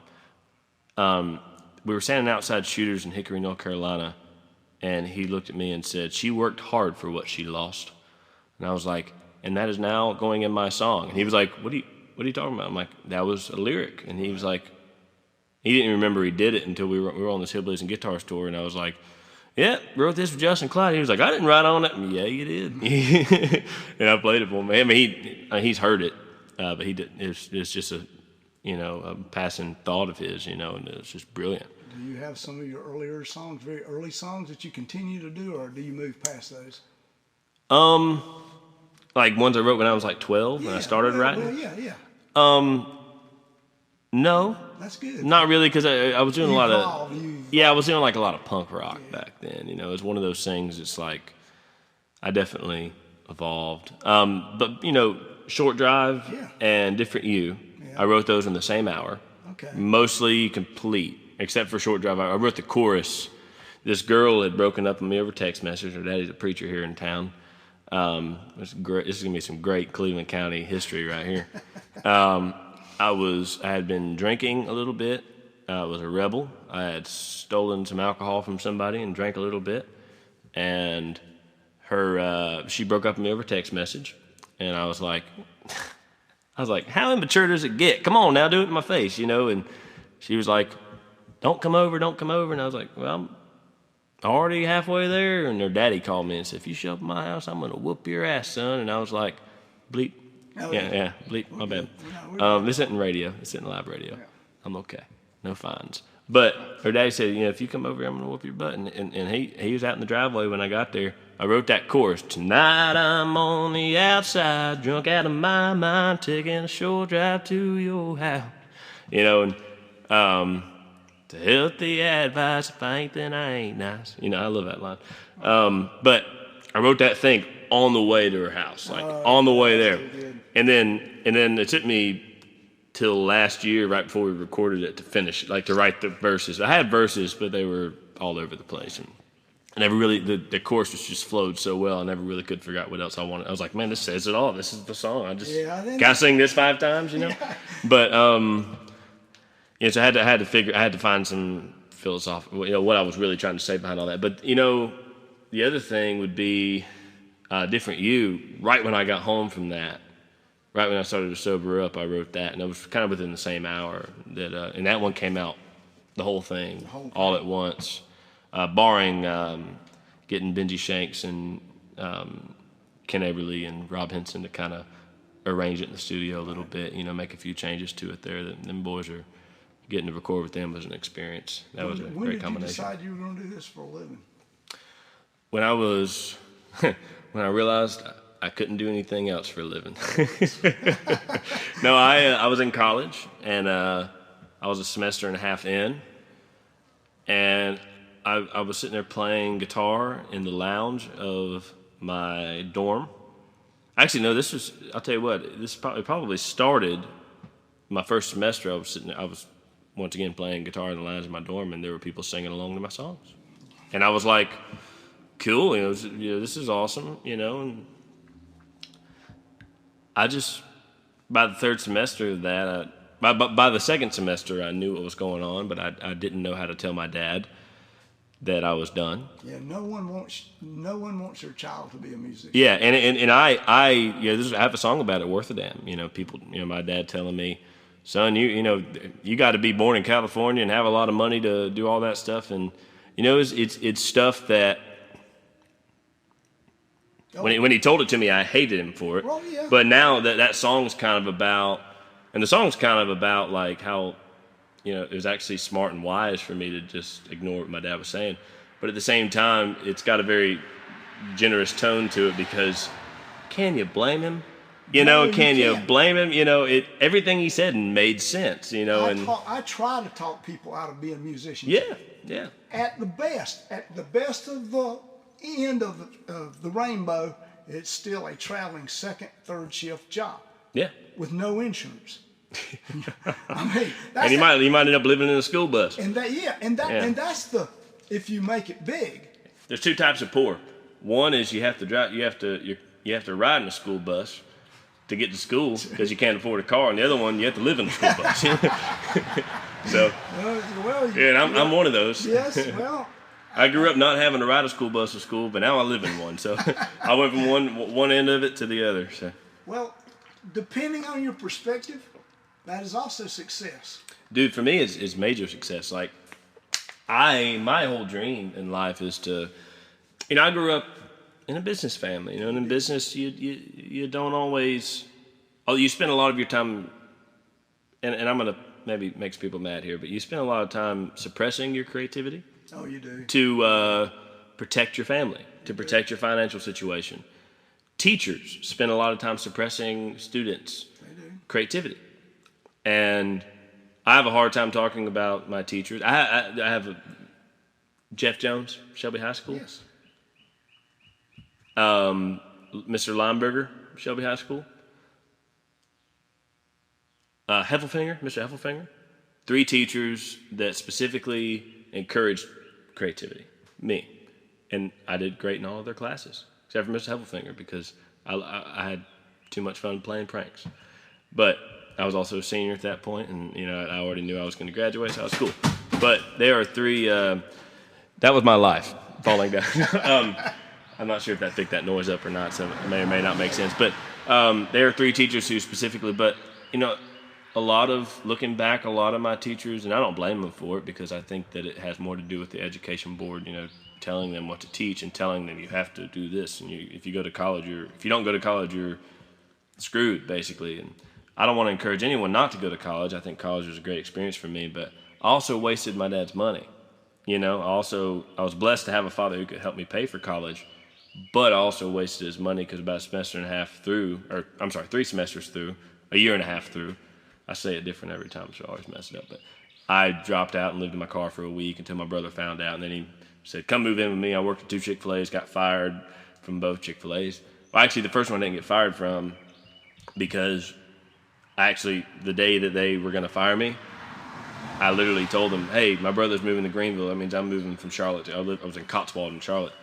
We were standing outside Shooters in Hickory, North Carolina, and he looked at me and said, she worked hard for what she lost. And I was like, and that is now going in my song. And he was like, what are you talking about? I'm like, that was a lyric. And he was like, he didn't remember he did it until we were on this Hillbillies and Guitars tour. And I was like, yeah, wrote this with Justin Clyde. He was like, I didn't write on it. Yeah, you did. And I played it for him. I mean, he's heard it, but he didn't. It's just a passing thought of his, and it's just brilliant. Do you have some of your earlier songs, very early songs that you continue to do, or do you move past those? Like ones I wrote when I was like 12 when I started writing? Well, yeah. No. That's good. Not really, because I was doing I was doing like a lot of punk rock back then. It was one of those things. It's like I definitely evolved. But Short Drive and Different You, I wrote those in the same hour. Okay. Mostly Complete, except for Short Drive. I wrote the chorus. This girl had broken up with me over text message. Her daddy's a preacher here in town. It's great. This is gonna be some great Cleveland County history right here. I had been drinking a little bit. I was a rebel. I had stolen some alcohol from somebody and drank a little bit. And she broke up with me over text message. And I was like, how immature does it get? Come on now, do it in my face, And she was like, don't come over. And I was like, well, I'm already halfway there. And her daddy called me and said, if you show up at my house, I'm going to whoop your ass, son. And I was like, bleep. Yeah, bleep, my bad. This isn't radio. This isn't live radio. Yeah. I'm okay. No fines. But her daddy said, if you come over here, I'm going to whoop your butt. And he was out in the driveway when I got there. I wrote that chorus. Tonight I'm on the outside, drunk out of my mind, taking a short drive to your house. You know, and to healthy advice, if I ain't, then I ain't nice. You know, I love that line. But I wrote that thing on the way to her house, like on the way there. And then it took me till last year, right before we recorded it, to finish, like to write the verses. I had verses, but they were all over the place. And I never really, the chorus was just flowed so well, I never really could figure out what else I wanted. I was like, man, this says it all. This is the song. I just, gotta sing this 5 times, you know? Yeah. But, so I had to find some philosophical, what I was really trying to say behind all that. But, the other thing would be Different You. Right when I got home from that, right when I started to sober up, I wrote that, and it was kind of within the same hour that, and that one came out, the whole thing, all at once, barring getting Benji Shanks and Ken Aberly and Rob Henson to kind of arrange it in the studio a little bit, make a few changes to it there. Them boys are getting to record with them was an experience. That was a great combination. When did you decide you were going to do this for a living? When I realized I couldn't do anything else for a living. No, I was in college, and I was a semester and a half in, and I was sitting there playing guitar in the lounge of my dorm. Actually, no, I'll tell you what, this probably started my first semester. I was once again playing guitar in the lounge of my dorm, and there were people singing along to my songs. And I was like, cool, this is awesome, and I just, by the third semester of that, by the second semester, I knew what was going on, but I didn't know how to tell my dad that I was done. Yeah, no one wants their child to be a musician. Yeah, and I have a song about it, Worth a Damn. People, my dad telling me, son, you got to be born in California and have a lot of money to do all that stuff, and it's stuff that. When he told it to me, I hated him for it. Well, yeah. But now that song's kind of about, and the song's kind of about like how, it was actually smart and wise for me to just ignore what my dad was saying. But at the same time, it's got a very generous tone to it because can you blame him? Can you blame him? Everything he said made sense, I try to talk people out of being musicians. Yeah. At the best of the end of the rainbow, it's still a traveling second, third shift job. Yeah. With no insurance. I mean, and you might end up living in a school bus. And that's if you make it big. There's 2 types of poor. One is you have to ride in a school bus to get to school because you can't afford a car, and the other one you have to live in a school bus. So, and I'm one of those. Yes, well. I grew up not having to ride a school bus to school, but now I live in one. So I went from one end of it to the other. So. Well, depending on your perspective, that is also success. Dude, for me, it's major success. Like, my whole dream in life is to, I grew up in a business family. And in business, you don't always, you spend a lot of your time, and I'm going to maybe makes people mad here, but you spend a lot of time suppressing your creativity. Oh, you do. To protect your family, to protect your financial situation. Teachers spend a lot of time suppressing students' creativity. And I have a hard time talking about my teachers. I have Jeff Jones, Shelby High School. Yes. Mr. Lineberger, Shelby High School. Mr. Heffelfinger. 3 teachers that specifically encouraged creativity. Me. And I did great in all of their classes, except for Mr. Heffelfinger, because I had too much fun playing pranks. But I was also a senior at that point, and I already knew I was going to graduate, so I was cool. But there are 3. That was my life falling down. I'm not sure if that picked that noise up or not, so it may or may not make sense. But there are 3 teachers who specifically, but looking back, a lot of my teachers, and I don't blame them for it because I think that it has more to do with the education board, telling them what to teach and telling them you have to do this. And if you go to college, if you don't go to college, you're screwed, basically. And I don't want to encourage anyone not to go to college. I think college was a great experience for me, but I also wasted my dad's money. I was blessed to have a father who could help me pay for college, but I also wasted his money because about a semester and a half through, 3 semesters through, a year and a half through. I say it different every time, so I always mess it up. But I dropped out and lived in my car for a week until my brother found out, and then he said, "Come move in with me." I worked at 2 Chick-fil-A's, got fired from both Chick-fil-A's. Well, actually, the first one I didn't get fired from because the day that they were going to fire me, I literally told them, "Hey, my brother's moving to Greenville. That means I'm moving from Charlotte. I was in Cotswold in Charlotte.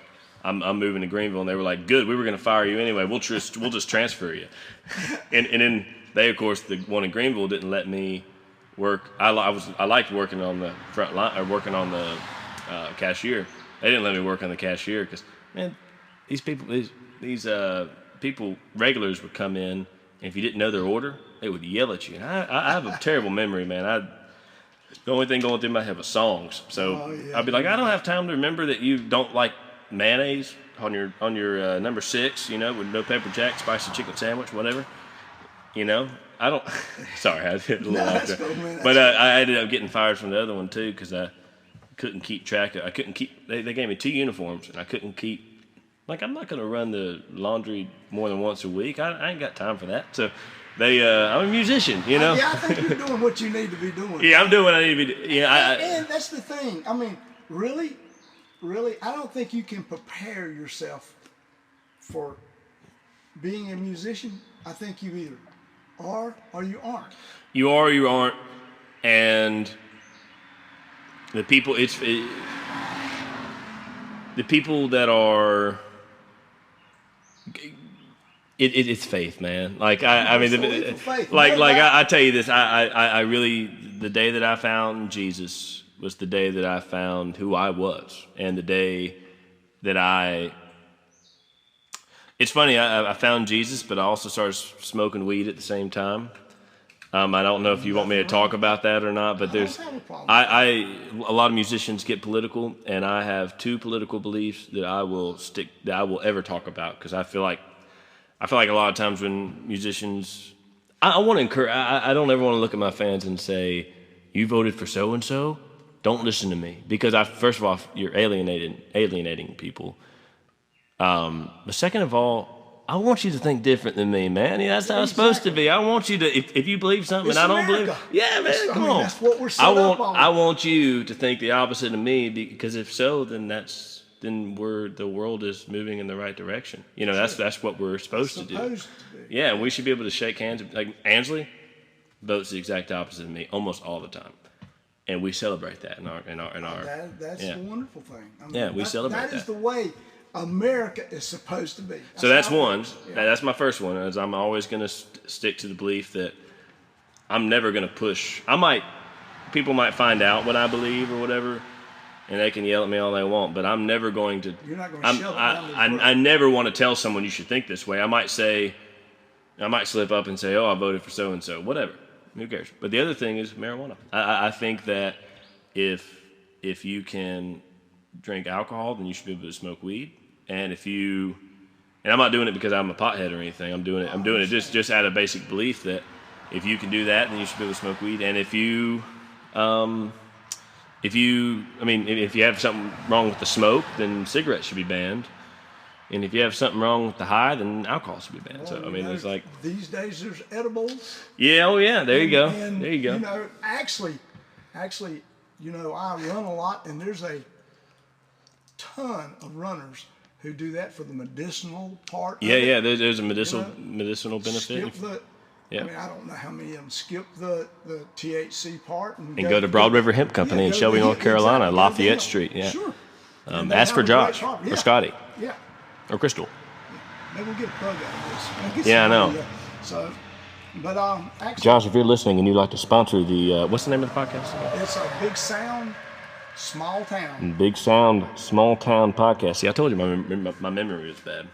I'm moving to Greenville." And they were like, "Good, we were going to fire you anyway. We'll just transfer you." And then they, of course, the one in Greenville didn't let me work. I liked working on the front line or working on the cashier. They didn't let me work on the cashier because, man, these people, regulars would come in, and if you didn't know their order, they would yell at you. And I have a terrible memory, man. The only thing going through my head was songs. So I'd be like, "I don't have time to remember that you don't like mayonnaise on your number 6, with no pepper jack, spicy chicken sandwich, whatever." I don't. Sorry, I hit a little off there. Cool, but I ended up getting fired from the other one too because I couldn't keep track of. I couldn't keep. They gave me 2 uniforms and I couldn't keep. Like, I'm not gonna run the laundry more than once a week. I ain't got time for that. So I'm a musician, Yeah, I think you're doing what you need to be doing. Yeah, I'm doing what I need to be doing. Yeah, and that's the thing. I mean, really, I don't think you can prepare yourself for being a musician. I think you either are or you aren't. You are or you aren't, and the people. The people that are. It's faith, man. Like I tell you this. I really, the day that I found Jesus was the day that I found who I was, and the day that it's funny. I found Jesus, but I also started smoking weed at the same time. I don't know if you want me to talk about that or not, but a lot of musicians get political, and I have 2 political beliefs that I will ever talk about because I feel like a lot of times when musicians, I want to encourage. I don't ever want to look at my fans and say, "You voted for so and so. Don't listen to me," because first of all, you're alienating people. But second of all, I want you to think different than me, man. Yeah, that's how it's supposed to be. I want you to, if you believe something and I don't believe, yeah, man, come on. That's what we're set up on. I want you to think the opposite of me because if so, then the world is moving in the right direction. That's what we're supposed to do. Yeah, and we should be able to shake hands. Like Ansley votes the exact opposite of me almost all the time, and we celebrate that in our. That's a wonderful thing. I mean, we celebrate that. That is the way America is supposed to be. So that's one. Yeah. That's my first one. Is I'm always going to stick to the belief that I'm never going to push. People might find out what I believe or whatever, and they can yell at me all they want. But I'm never going to. You're not going to shove it down I never want to tell someone you should think this way. I might slip up and say, "Oh, I voted for so and so." Whatever. Who cares? But the other thing is marijuana. I think that if you can drink alcohol, then you should be able to smoke weed. And I'm not doing it because I'm a pothead or anything. I'm doing it just out of basic belief that if you can do that, then you should be able to smoke weed. And if you have something wrong with the smoke, then cigarettes should be banned. And if you have something wrong with the high, then alcohol should be banned. So it's like these days there's edibles. Yeah. Oh yeah. There you go. There you go. Actually, I run a lot, and there's a ton of runners who do that for the medicinal part. Yeah. There's a medicinal benefit. I don't know how many of them skip the THC part and go to Broad River Hemp Company in Shelby, North Carolina, Lafayette Street. Yeah. Sure. Ask for Josh or Scotty. Yeah. Or Crystal. Yeah. Maybe we'll get a plug out of this. Yeah, I know. But actually, Josh, if you're listening and you'd like to sponsor the what's the name of the podcast? It's a Big Sound, Small Town. Big Sound, Small Town podcast. See, I told you my memory was bad.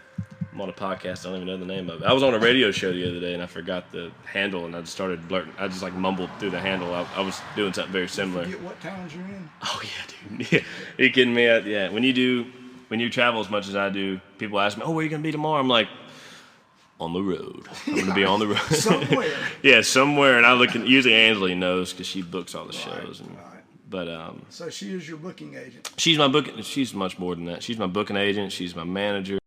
I'm on a podcast. I don't even know the name of it. I was on a radio show the other day and I forgot the handle and I just started blurting. I just mumbled through the handle. I was doing something very similar. You forget what towns you're in? Oh yeah, dude. Yeah. Are you kidding me? Yeah. When you travel as much as I do, people ask me, "Oh, where are you gonna be tomorrow?" I'm like, on the road. I'm going to be on the road. Somewhere. Yeah, somewhere. And I look, usually Ansley knows because she books all the shows. Right. But so she is your booking agent. She's much more than that. She's my booking agent. She's my manager.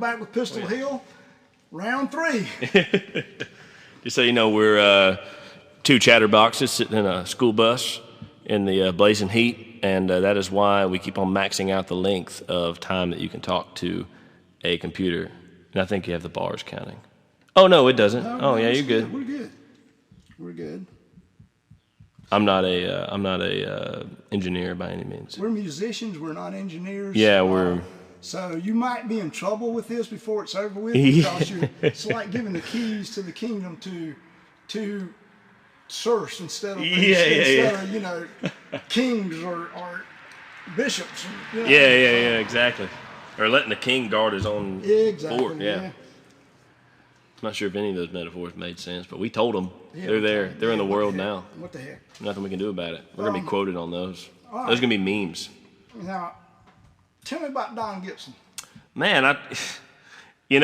back with Pistol Hill. Round 3. Just so you know, we're 2 chatterboxes sitting in a school bus in the blazing heat, and that is why we keep on maxing out the length of time that you can talk to a computer. And I think you have the bars counting. Oh, no, it doesn't. No, yeah, you're good. We're good. I'm not a engineer by any means. We're musicians. We're not engineers. Yeah, we're... So you might be in trouble with this before it's over with, because it's like giving the keys to the kingdom to serfs instead of kings or bishops. Yeah, exactly. Or letting the king guard his own fort. Yeah. I'm not sure if any of those metaphors made sense, but we told them. They're there. They're in the world now. What the heck? Nothing we can do about it. We're going to be quoted on those. Those are going to be memes. Now, tell me about Don Gibson. Man, during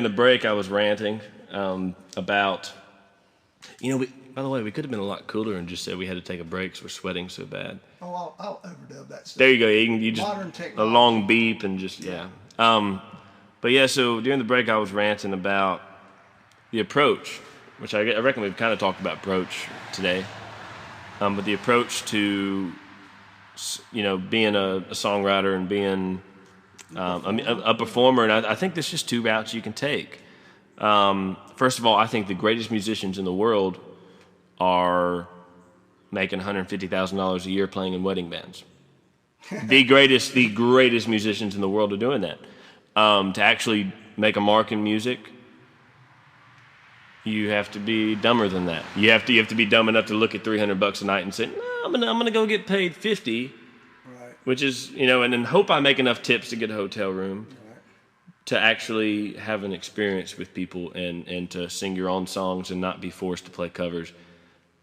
the break I was ranting about, by the way, we could have been a lot cooler and just said we had to take a break because we're sweating so bad. Oh, I'll overdub that stuff. There you go. You just Modern technology. A long beep and just But yeah, so during the break I was ranting about the approach, which I reckon we've kind of talked about approach today. But the approach to being a songwriter and being a performer, and I think there's just 2 routes you can take. First of all, I think the greatest musicians in the world are making $150,000 a year playing in wedding bands. the greatest musicians in the world are doing that. To actually make a mark in music, you have to be dumber than that. You have to be dumb enough to look at $300 a night and say, no, I'm gonna go get paid $50, right. Which is and then hope I make enough tips to get a hotel room, right. To actually have an experience with people and to sing your own songs and not be forced to play covers.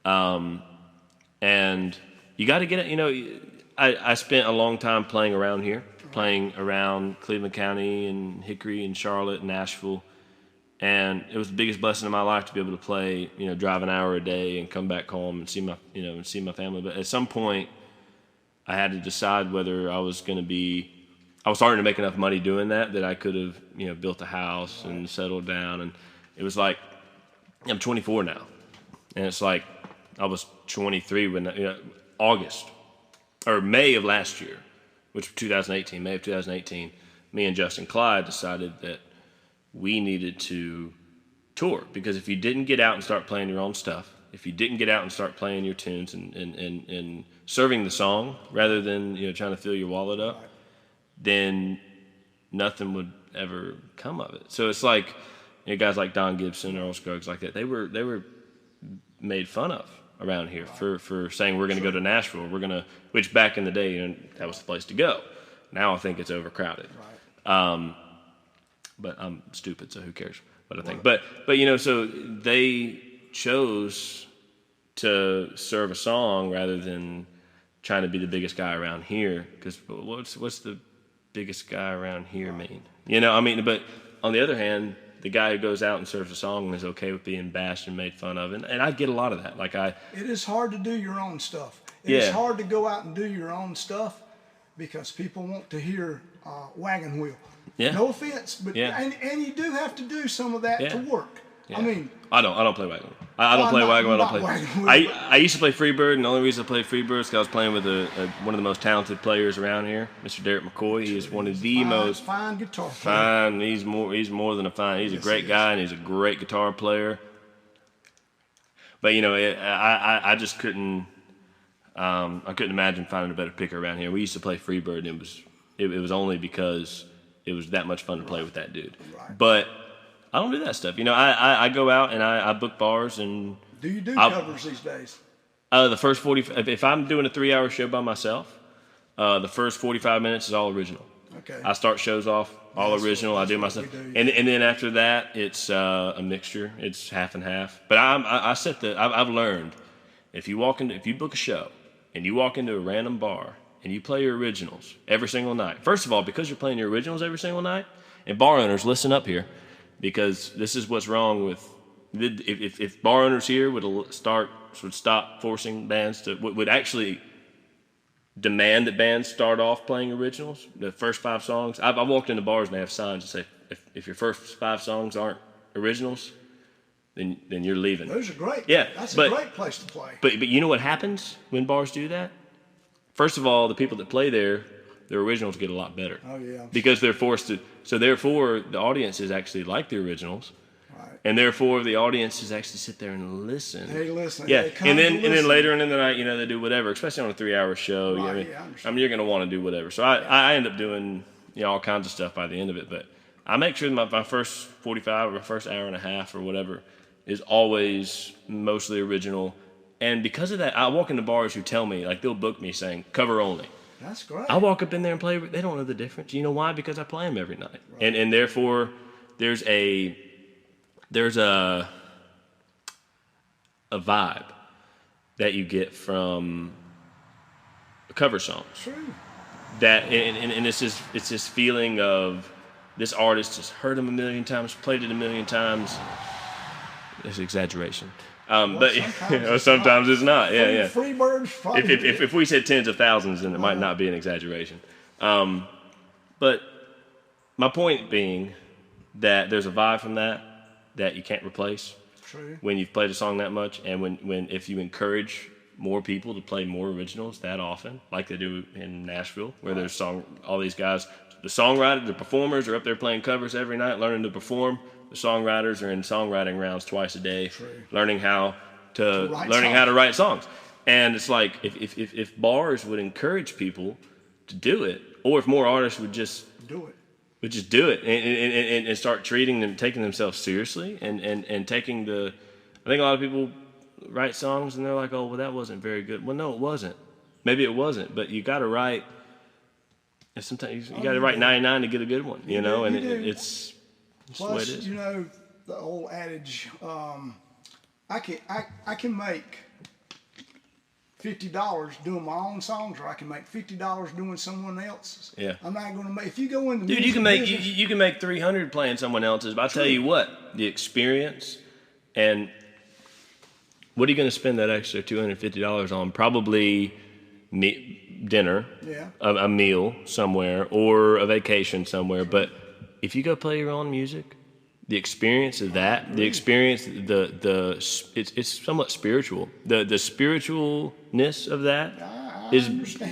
And you got to get it. I spent a long time playing around here, playing around Cleveland County and Hickory and Charlotte and Nashville. And it was the biggest blessing of my life to be able to play, drive an hour a day and come back home and see my family. But at some point, I had to decide whether I was starting to make enough money doing that I could have, built a house and settled down. And it was like, I'm 24 now. And it's like, I was 23 when, August or May of last year, which was May of 2018, me and Justin Clyde decided that we needed to tour, because if you didn't get out and start playing your own stuff, if you didn't get out and start playing your tunes and serving the song rather than trying to fill your wallet up, then nothing would ever come of it. So it's like guys like Don Gibson, Earl Scruggs, like that. They were made fun of around here for saying we're going to go to Nashville. Which back in the day, that was the place to go. Now I think it's overcrowded. Right. But I'm stupid, so who cares what I think. But so they chose to serve a song rather than trying to be the biggest guy around here. Because what's the biggest guy around here mean? But on the other hand, the guy who goes out and serves a song and is okay with being bashed and made fun of, and I get a lot of that. It is hard to do your own stuff. It's hard to go out and do your own stuff because people want to hear wagon wheel. Yeah. No offense, but and you do have to do some of that to work. Yeah. I don't play wagon. I don't play wagon. I used to play Freebird, and the only reason I played Freebird is because I was playing with one of the most talented players around here, Mr. Derek McCoy. He is one of the most fine guitar player. Fine. He's more than a fine. He's a great guy, and he's a great guitar player. But I just couldn't. I couldn't imagine finding a better picker around here. We used to play Freebird, and it was only because it was that much fun to play with that dude. Right. But I don't do that stuff. I go out and I book bars and. Do you do covers these days? The first 40. If I'm doing a 3-hour show by myself, the first 45 minutes is all original. Okay. I start shows off all original. I do my stuff, and then after that, it's a mixture. It's half and half. But I've learned if you book a show and you walk into a random bar and you play your originals every single night. First of all, because you're playing your originals every single night, and bar owners, listen up here, because this is what's wrong with if bar owners here would stop forcing bands to would actually demand that bands start off playing originals. The first 5 songs. I've walked into bars and they have signs that say, if your first 5 songs aren't originals, then you're leaving. Those are great. Yeah, That's a great place to play. But you know what happens when bars do that? First of all, the people that play there, their originals get a lot better. Oh, yeah. Because they're forced to. So therefore, the audiences actually like the originals. Right. And therefore, the audiences actually sit there and listen. They listen. Yeah, They and then later in the night, they do whatever, especially on a 3-hour show. Right, I mean, you're going to want to do whatever. So I end up doing all kinds of stuff by the end of it. But I make sure that my first 45 or my first hour and a half or whatever is always mostly original. And because of that, I walk into bars who tell me, like, they'll book me saying cover only. That's great. I walk up in there and play. They don't know the difference. You know why? Because I play them every night. Right. And therefore, there's a vibe that you get from cover songs. True. That and it's this feeling of this artist has heard them a million times, played it a million times. It's exaggeration. But sometimes it's not. Yeah. Free birds. If we said tens of thousands, then it might not be an exaggeration. But my point being that there's a vibe from that you can't replace. True. When you've played a song that much, and if you encourage more people to play more originals that often, like they do in Nashville, where there's all these guys, the songwriters, the performers are up there playing covers every night, learning to perform. The songwriters are in songwriting rounds twice a day, learning how to write songs. And it's like if bars would encourage people to do it, or if more artists would just do it, and start treating them, taking themselves seriously, and taking I think a lot of people write songs and they're like, oh, well, that wasn't very good. Well, no, it wasn't. Maybe it wasn't, but you got to write. Sometimes you got to write 99 to get a good one, and it's. Plus, the old adage, I can make $50 doing my own songs, or I can make $50 doing someone else's. Yeah. I'm not going to make. If you go into you can make $300 playing someone else's. But I tell you what, the experience and what are you going to spend that extra $250 on? Probably dinner, a meal somewhere, or a vacation somewhere. But if you go play your own music, the experience of that, the experience, it's somewhat spiritual. The spiritualness of that is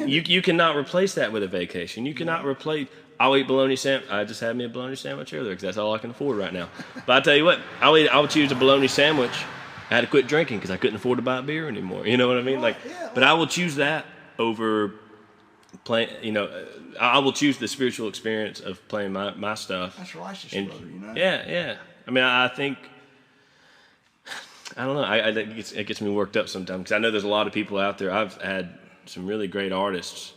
you cannot replace that with a vacation. You cannot replace. I'll eat bologna sandwich. I just had me a bologna sandwich earlier because that's all I can afford right now. But I tell you what, I'll choose a bologna sandwich. I had to quit drinking because I couldn't afford to buy a beer anymore. You know what I mean? But I will choose that over playing. I will choose the spiritual experience of playing my stuff. That's righteous, brother. Yeah. I mean, I think. I don't know. It gets me worked up sometimes because I know there's a lot of people out there. I've had some really great artists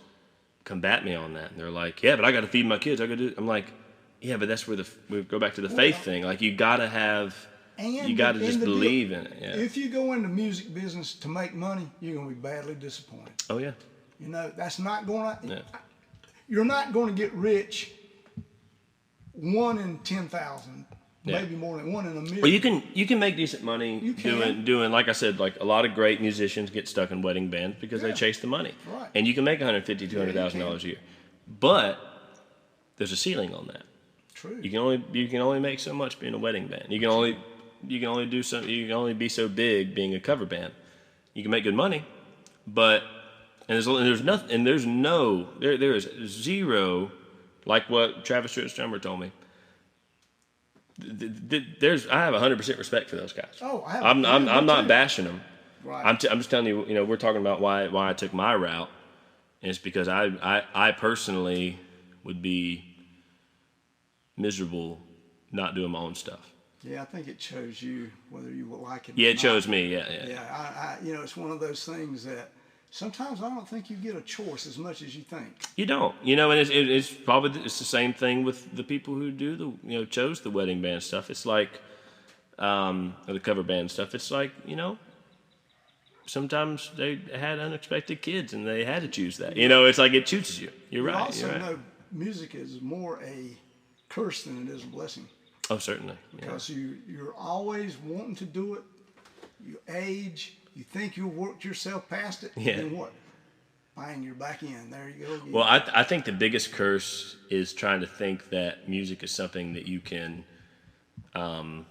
combat me on that, and they're like, "Yeah, but I got to feed my kids. I got to do." I'm like, "Yeah, but that's where we go back to the faith thing. Like, you got to have." You got to just believe in it. Yeah. If you go into music business to make money, you're going to be badly disappointed. Oh yeah. That's not going to. Yeah. You're not going to get rich. 1 in 10,000, maybe more than 1 in a million. Well, you can make decent money doing like I said, like a lot of great musicians get stuck in wedding bands because they chase the money. Right. And you can make $150,000, $200,000 a year, but there's a ceiling on that. True. You can only make so much being a wedding band. You can only do so. You can only be so big being a cover band. You can make good money, but there is zero, like what Travis Strummer told me. I have 100% respect for those guys. Oh, I'm not bashing them. Right. I'm just telling you. We're talking about why I took my route, and it's because I personally would be miserable not doing my own stuff. Yeah, I think it chose you, whether you will like it. Yeah, it chose me. Yeah. Yeah, it's one of those things that sometimes I don't think you get a choice as much as you think. You don't, and it's probably the same thing with the people who do chose the wedding band stuff. It's like, or the cover band stuff. It's like, sometimes they had unexpected kids and they had to choose that. It's like it chooses you. You're right. Also know music is more a curse than it is a blessing. Oh, certainly. Because you're always wanting to do it. You age. You think you've worked yourself past it. Yeah. Then what? bang, you're back in. There you go again. Well, I think the biggest curse is trying to think that music is something that you can, I don't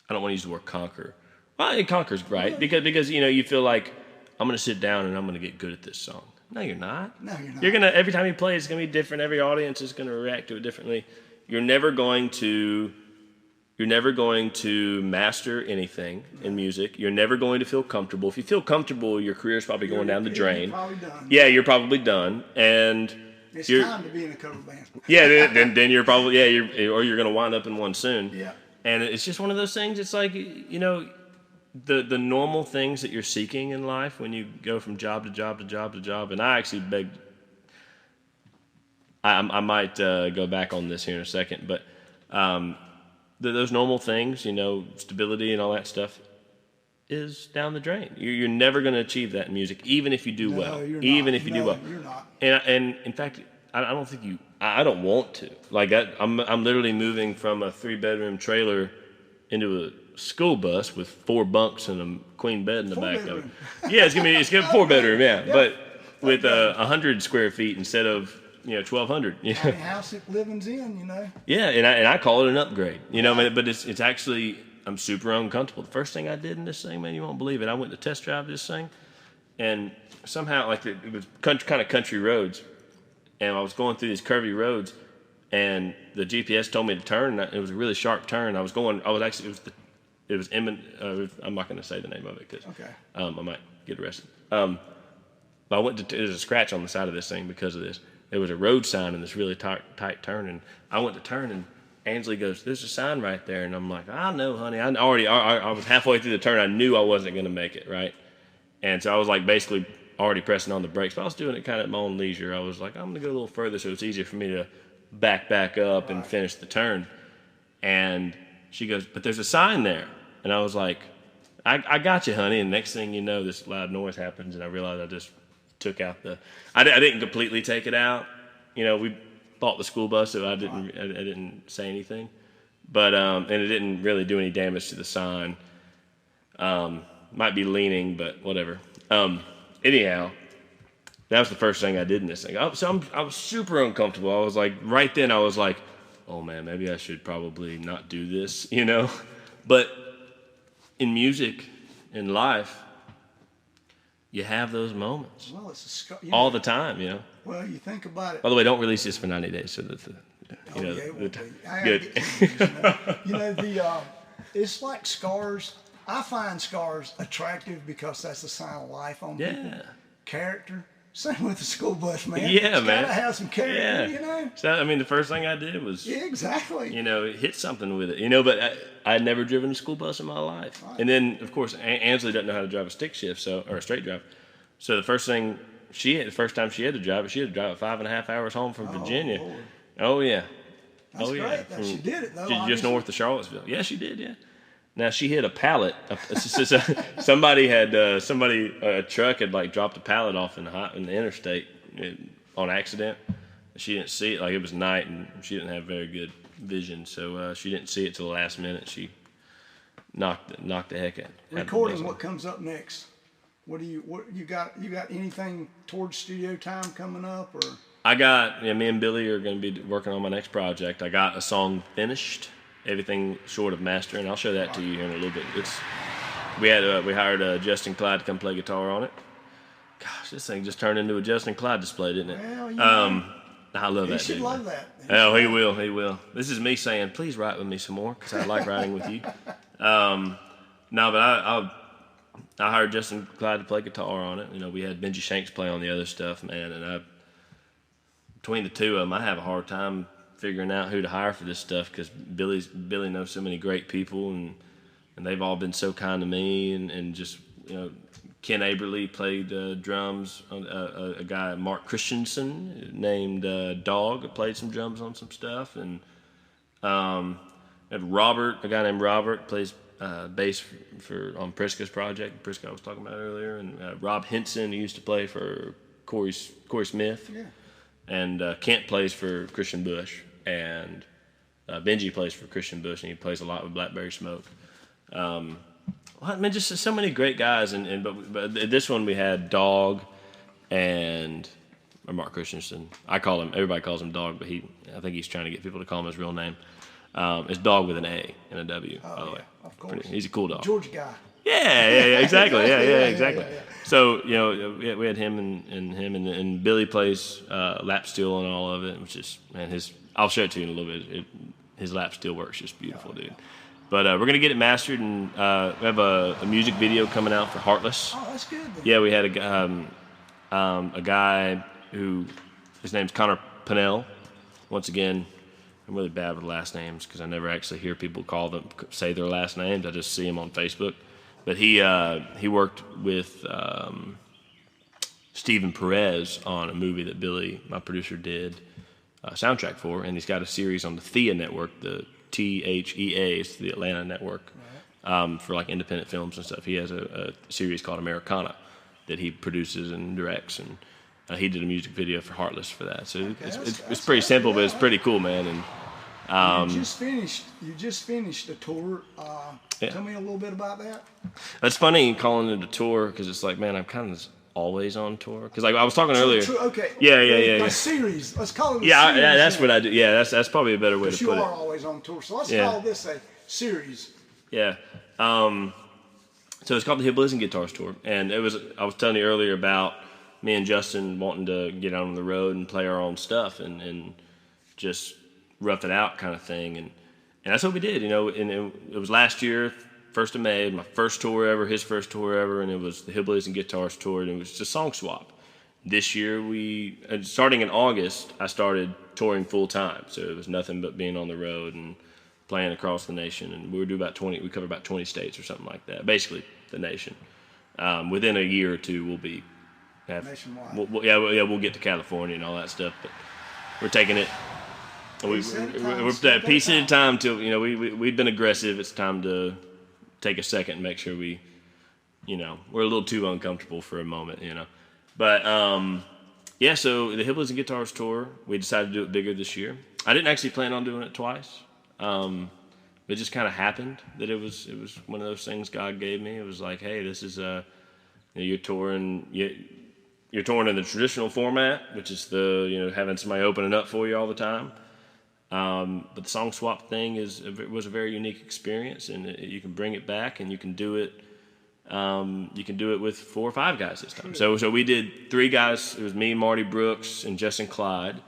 want to use the word conquer. Well, conquer's right, because you feel like, I'm going to sit down and I'm going to get good at this song. No, you're not. No, you're not. You're gonna, every time you play, it's gonna be different. Every audience is gonna react to it differently. You're never going to master anything in music. You're never going to feel comfortable. If you feel comfortable, your career's probably going down the drain. You're probably done. Yeah, you're probably done. And it's time to be in a cover band. Yeah, then you're probably you're gonna wind up in one soon. Yeah. And it's just one of those things. It's like the normal things that you're seeking in life when you go from job to job to job to job. And I actually I might go back on this here in a second, but those normal things, stability and all that stuff, is down the drain. You're never going to achieve that in music, even if you do well. Even if you do well. You're not. And in fact, I don't think I don't want to. Like I'm literally moving from a 3-bedroom trailer into a school bus with 4 bunks and a queen bed in the back of it. Yeah, it's gonna be 4-bedroom, yeah. But with 100 square feet instead of 1,200. House it living's in, Yeah, and I call it an upgrade. But it's actually, I'm super uncomfortable. The first thing I did in this thing, man, you won't believe it. I went to test drive this thing, and somehow it was kind of country roads, and I was going through these curvy roads, and the GPS told me to turn. And it was a really sharp turn. I'm not going to say the name of it because I might get arrested. But there's a scratch on the side of this thing because of this. There was a road sign in this really tight turn, and I went to turn, and Ansley goes, "There's a sign right there," and I'm like, "I know, honey. I was halfway through the turn. I knew I wasn't going to make it, right?" And so I was like basically already pressing on the brakes, but I was doing it kind of at my own leisure. I was like, I'm going to go a little further so it's easier for me to back up and finish the turn. And she goes, "But there's a sign there." And I was like, I got you, honey. And next thing you know, this loud noise happens, and I realized I just took out I didn't completely take it out. We bought the school bus, so I didn't say anything. But and it didn't really do any damage to the sign. Might be leaning, but whatever. Anyhow, that was the first thing I did in this thing. I was super uncomfortable. I was like, right then I was like, oh man, maybe I should probably not do this, But in music, in life, you have those moments. Well, it's all the time, Well, you think about it. By the way, don't release this for 90 days, so that good. It's like scars. I find scars attractive because that's a sign of life on people. Character. Same with the school bus, man. Yeah, man. Gotta have some character, So, the first thing I did was, exactly. Hit something with it, But I had never driven a school bus in my life. Right. And then, of course, Ansley doesn't know how to drive a stick shift, or a straight drive. So the first time she had to drive it, she had to drive it 5.5 hours home from Virginia. Lord. Oh yeah. That's great. She did it though. Just north of Charlottesville. Yeah, she did. Yeah. Now she hit a pallet. A truck had dropped a pallet off in the interstate on accident. She didn't see it. It was night, and she didn't have very good vision, so she didn't see it till the last minute. She knocked the heck out. Recording. What comes up next? What you got? You got anything towards studio time coming up, or? I got. Me and Billy are going to be working on my next project. I got a song finished. Everything short of mastering. I'll show that to you here in a little bit. We hired Justin Clyde to come play guitar on it. Gosh, this thing just turned into a Justin Clyde display, didn't it? Well, I love that. He should love that. Oh, he will. He will. This is me saying, please write with me some more because I like writing with you. No, but I hired Justin Clyde to play guitar on it. We had Benji Shanks play on the other stuff, man. And between the two of them, I have a hard time figuring out who to hire for this stuff because Billy knows so many great people and they've all been so kind to me and just Ken Aberly played drums on a guy Mark Christensen named Dog played some drums on some stuff and Robert, a guy named Robert plays bass on Prisca's project Prisca I was talking about earlier and Rob Henson who used to play for Corey Smith. Yeah. And Kent plays for Christian Bush, and Benji plays for Christian Bush, and he plays a lot with Blackberry Smoke. Just so many great guys. But this one we had Dog, and or Mark Christensen. Everybody calls him Dog, but I think he's trying to get people to call him his real name. It's Dog with an A and a W, by the way. Of course. He's a cool dog. Georgia guy. Yeah, exactly. Exactly. Yeah. So, we had him and Billy plays lap steel and all of it, which is, man, I'll show it to you in a little bit. His lap steel work's just beautiful, dude. But we're going to get it mastered, and we have a music video coming out for Heartless. Oh, that's good. Then. Yeah, we had a guy who, his name's Connor Pinnell. Once again, I'm really bad with last names because I never actually hear people say their last names. I just see them on Facebook. But he worked with Stephen Perez on a movie that Billy, my producer, did a soundtrack for, and he's got a series on the Thea Network, the THEA, it's the Atlanta network, for like independent films and stuff. He has a series called Americana that he produces and directs, and he did a music video for Heartless for that. So it's pretty simple, but it's pretty cool, man. And you just finished a tour. Tell me a little bit about that. That's funny calling it a tour because it's like, man, I'm kind of always on tour. Because like I was talking earlier. Okay. Yeah. A series. Let's call it a series. Yeah, that's what I do. Yeah, that's probably a better way to put it. You are always on tour, so let's call this a series. Yeah. So it's called the Hillbillies and Guitars Tour, and I was telling you earlier about me and Justin wanting to get out on the road and play our own stuff and just rough it out kind of thing, and that's what we did, and it was last year, 1st of May, my first tour ever, his first tour ever, and it was the Hillbillies and Guitars Tour, and it was just song swap. This year, starting in August, I started touring full time, so it was nothing but being on the road and playing across the nation, and we cover about 20 states or something like that, basically the nation. Within a year or two, we'll be nationwide. We'll get to California and all that stuff, but we're taking it. We're a piece at a time till we've been aggressive. It's time to take a second and make sure we're a little too uncomfortable for a moment, But so the Hillbillies and Guitars Tour, we decided to do it bigger this year. I didn't actually plan on doing it twice. It just kind of happened that it was one of those things God gave me. It was like, hey, this is you're touring in the traditional format, which is having somebody opening up for you all the time. But the song swap thing was a very unique experience, and you can bring it back, and you can do it. You can do it with 4 or 5 guys this time. So we did 3 guys. It was me, Marty Brooks, and Justin Clyde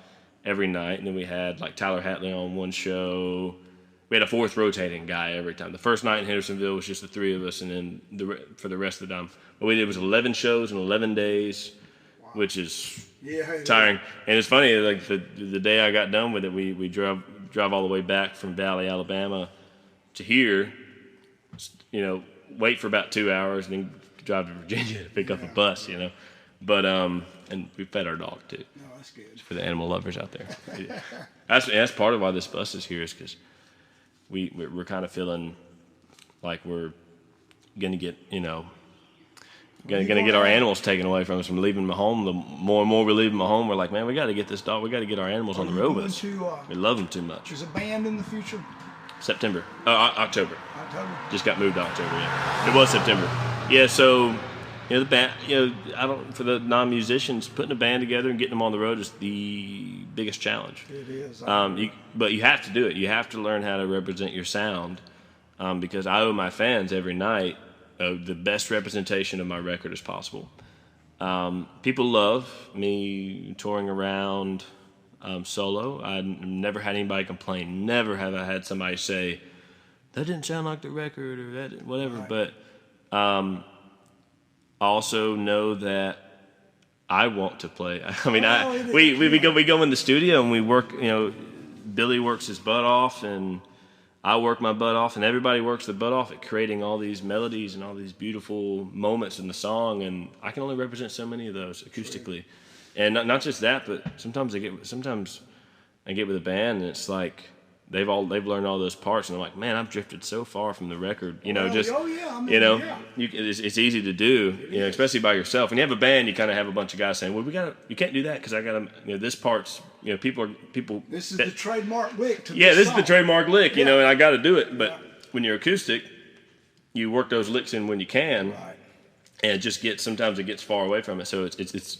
every night, and then we had like Tyler Hatley on one show. We had a 4th rotating guy every time. The first night in Hendersonville was just the 3 of us, and then for the rest of the time, what we did was 11 shows in 11 days, which is tiring. And it's funny, like the day I got done with it, we drive all the way back from Valley, Alabama, to here. Wait for about 2 hours, and then drive to Virginia to pick up a bus. But and we fed our dog too. No, that's good. For the animal lovers out there. That's part of why this bus is here, is because we're kind of feeling like we're gonna get get our animals taken away from us from leaving my home. The more and more we leave my home, we're like, man, we got to get this dog. We got to get our animals on the road with us. We love them too much. There's a band in the future. October. Just got moved to October. Yeah, it was September. Yeah, so the band. For the non-musicians, putting a band together and getting them on the road is the biggest challenge. It is. But you have to do it. You have to learn how to represent your sound, because I owe my fans every night the best representation of my record as possible. People love me touring around solo. I never had anybody complain. Never have I had somebody say, that didn't sound like the record or that whatever. Right. But I also know that I want to play. I mean, we go in the studio and we work. Billy works his butt off, and I work my butt off, and everybody works their butt off at creating all these melodies and all these beautiful moments in the song. And I can only represent so many of those acoustically. Sure. And not just that, but sometimes I get with a band, and it's like they've learned all those parts, and they're like, man, I've drifted so far from the record. It's easy to do, especially by yourself. When you have a band, you kind of have a bunch of guys saying, well, you can't do that because I got to, this part's, people. This is the trademark lick. This is the trademark lick, and I got to do it. But when you're acoustic, you work those licks in when you can, right. And sometimes it gets far away from it. So it's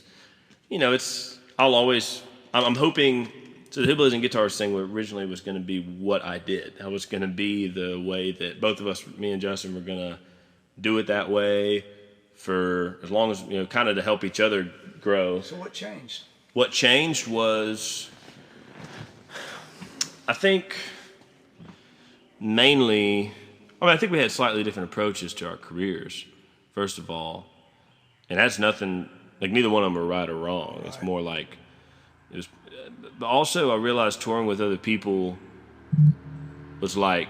I'm hoping. So the Hillbillies and Guitars thing originally was going to be what I did. I was going to be the way that both of us, me and Justin, were going to do it that way for as long as, kind of to help each other grow. So what changed? What changed was, I think, mainly, I think we had slightly different approaches to our careers, first of all. And that's nothing, like neither one of them are right or wrong. It's more like, but also I realized touring with other people was like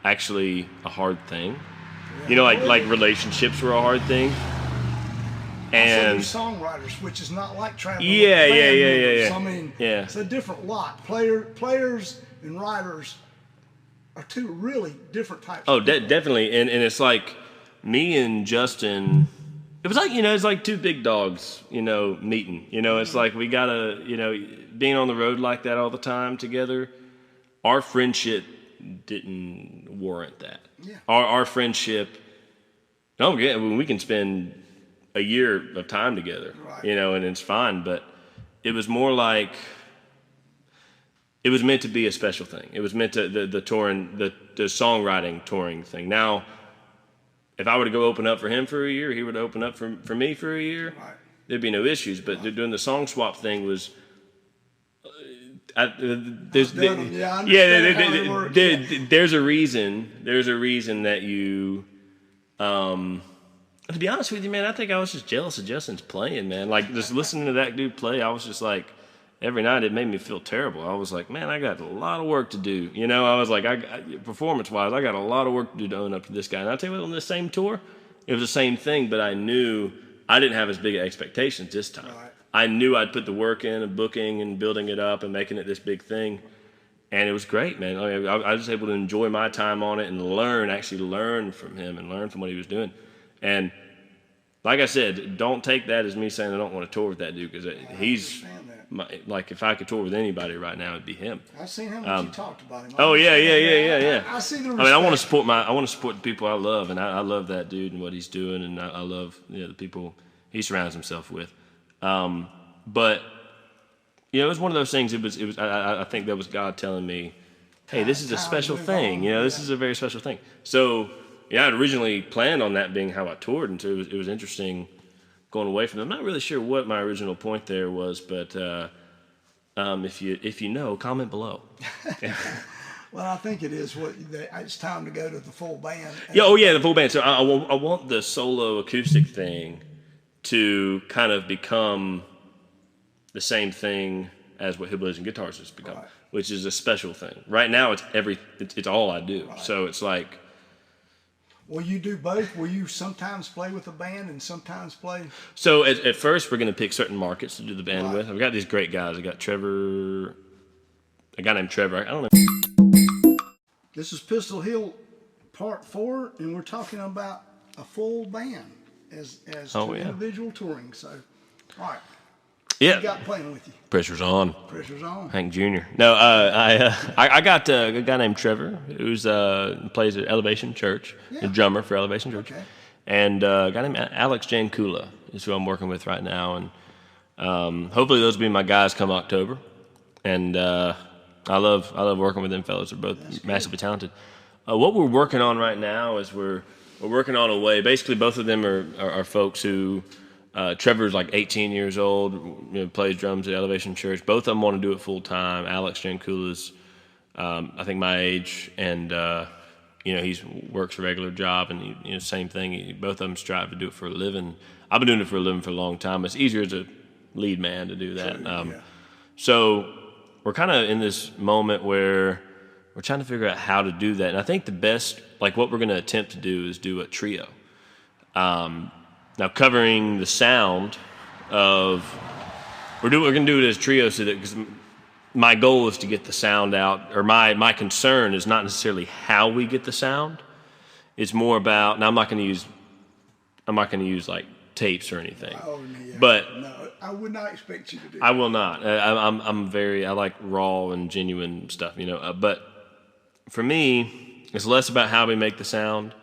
actually a hard thing. Like relationships were a hard thing. And also songwriters, which is not like traveling. Yeah. So, I mean, it's a different lot. Players and writers are two really different types. Oh, definitely. And it's like me and Justin. It was like, it's like two big dogs, meeting. It's like we gotta, being on the road like that all the time together, our friendship didn't warrant that. Yeah. Our friendship, we can spend a year of time together, right. And it's fine, but it was more like, it was meant to be a special thing. It was meant to, the touring, the songwriting touring thing. Now, if I were to go open up for him for a year, he would open up for me for a year, right. There'd be no issues. But doing the song swap thing was, there's a reason. There's a reason that you, to be honest with you, man, I think I was just jealous of Justin's playing, man. Like just listening to that dude play, I was just like, every night it made me feel terrible. I was like, man, I got a lot of work to do. I was like, performance-wise, I got a lot of work to do to own up to this guy. And I'll tell you what, on this same tour, it was the same thing, but I knew I didn't have as big expectations this time. Right. I knew I'd put the work in and booking and building it up and making it this big thing. And it was great, man. I was able to enjoy my time on it and actually learn from him and learn from what he was doing. And like I said, don't take that as me saying I don't want to tour with that dude, because he's like, if I could tour with anybody right now, it'd be him. I've seen him when you talked about him. Oh yeah. I see the respect. I want to support the people I love, and I love that dude and what he's doing, and I love the people he surrounds himself with. But it was one of those things. It was. I think that was God telling me, hey, this is a special thing. This is a very special thing. So I'd originally planned on that being how I toured, and so it was interesting going away from them. I'm not really sure what my original point there was, but if you know, comment below. Well, I think it is it's time to go to the full band. The full band. So I want the solo acoustic thing to kind of become the same thing as what Hillbillies and Guitars has become, right. Which is a special thing. Right now, it's all I do. Right. So it's like. Will you do both? Will you sometimes play with a band and sometimes play? So at first, we're going to pick certain markets to do the band right. with. I've got these great guys. I got a guy named Trevor. I don't know. This is Pistol Hill Part 4, and we're talking about a full band as individual touring. So, all right. Yeah. What you got playing with you? Pressure's on. Pressure's on. Hank Jr. No, I got a guy named Trevor who's plays at Elevation Church, a drummer for Elevation Church, okay. And a guy named Alex Jankula is who I'm working with right now, and hopefully those will be my guys come October. And I love working with them fellas. They're both massively talented. What we're working on right now is we're working on a way. Basically, both of them are folks who. Trevor's like 18 years old, plays drums at Elevation Church. Both of them want to do it full time. Alex Jankula's, I think, my age, and he works a regular job, and same thing. Both of them strive to do it for a living. I've been doing it for a living for a long time. It's easier as a lead man to do that. So we're kind of in this moment where we're trying to figure out how to do that. And I think the best, like what we're going to attempt to do, is do a trio. Now, covering the sound of, we're going to do it as a trio, so that, because my goal is to get the sound out, or my concern is not necessarily how we get the sound. It's more about, now I'm not going to use like tapes or anything. Oh, yeah. But no, I would not expect you to do that. I will not. I like raw and genuine stuff, But for me, it's less about how we make the sound,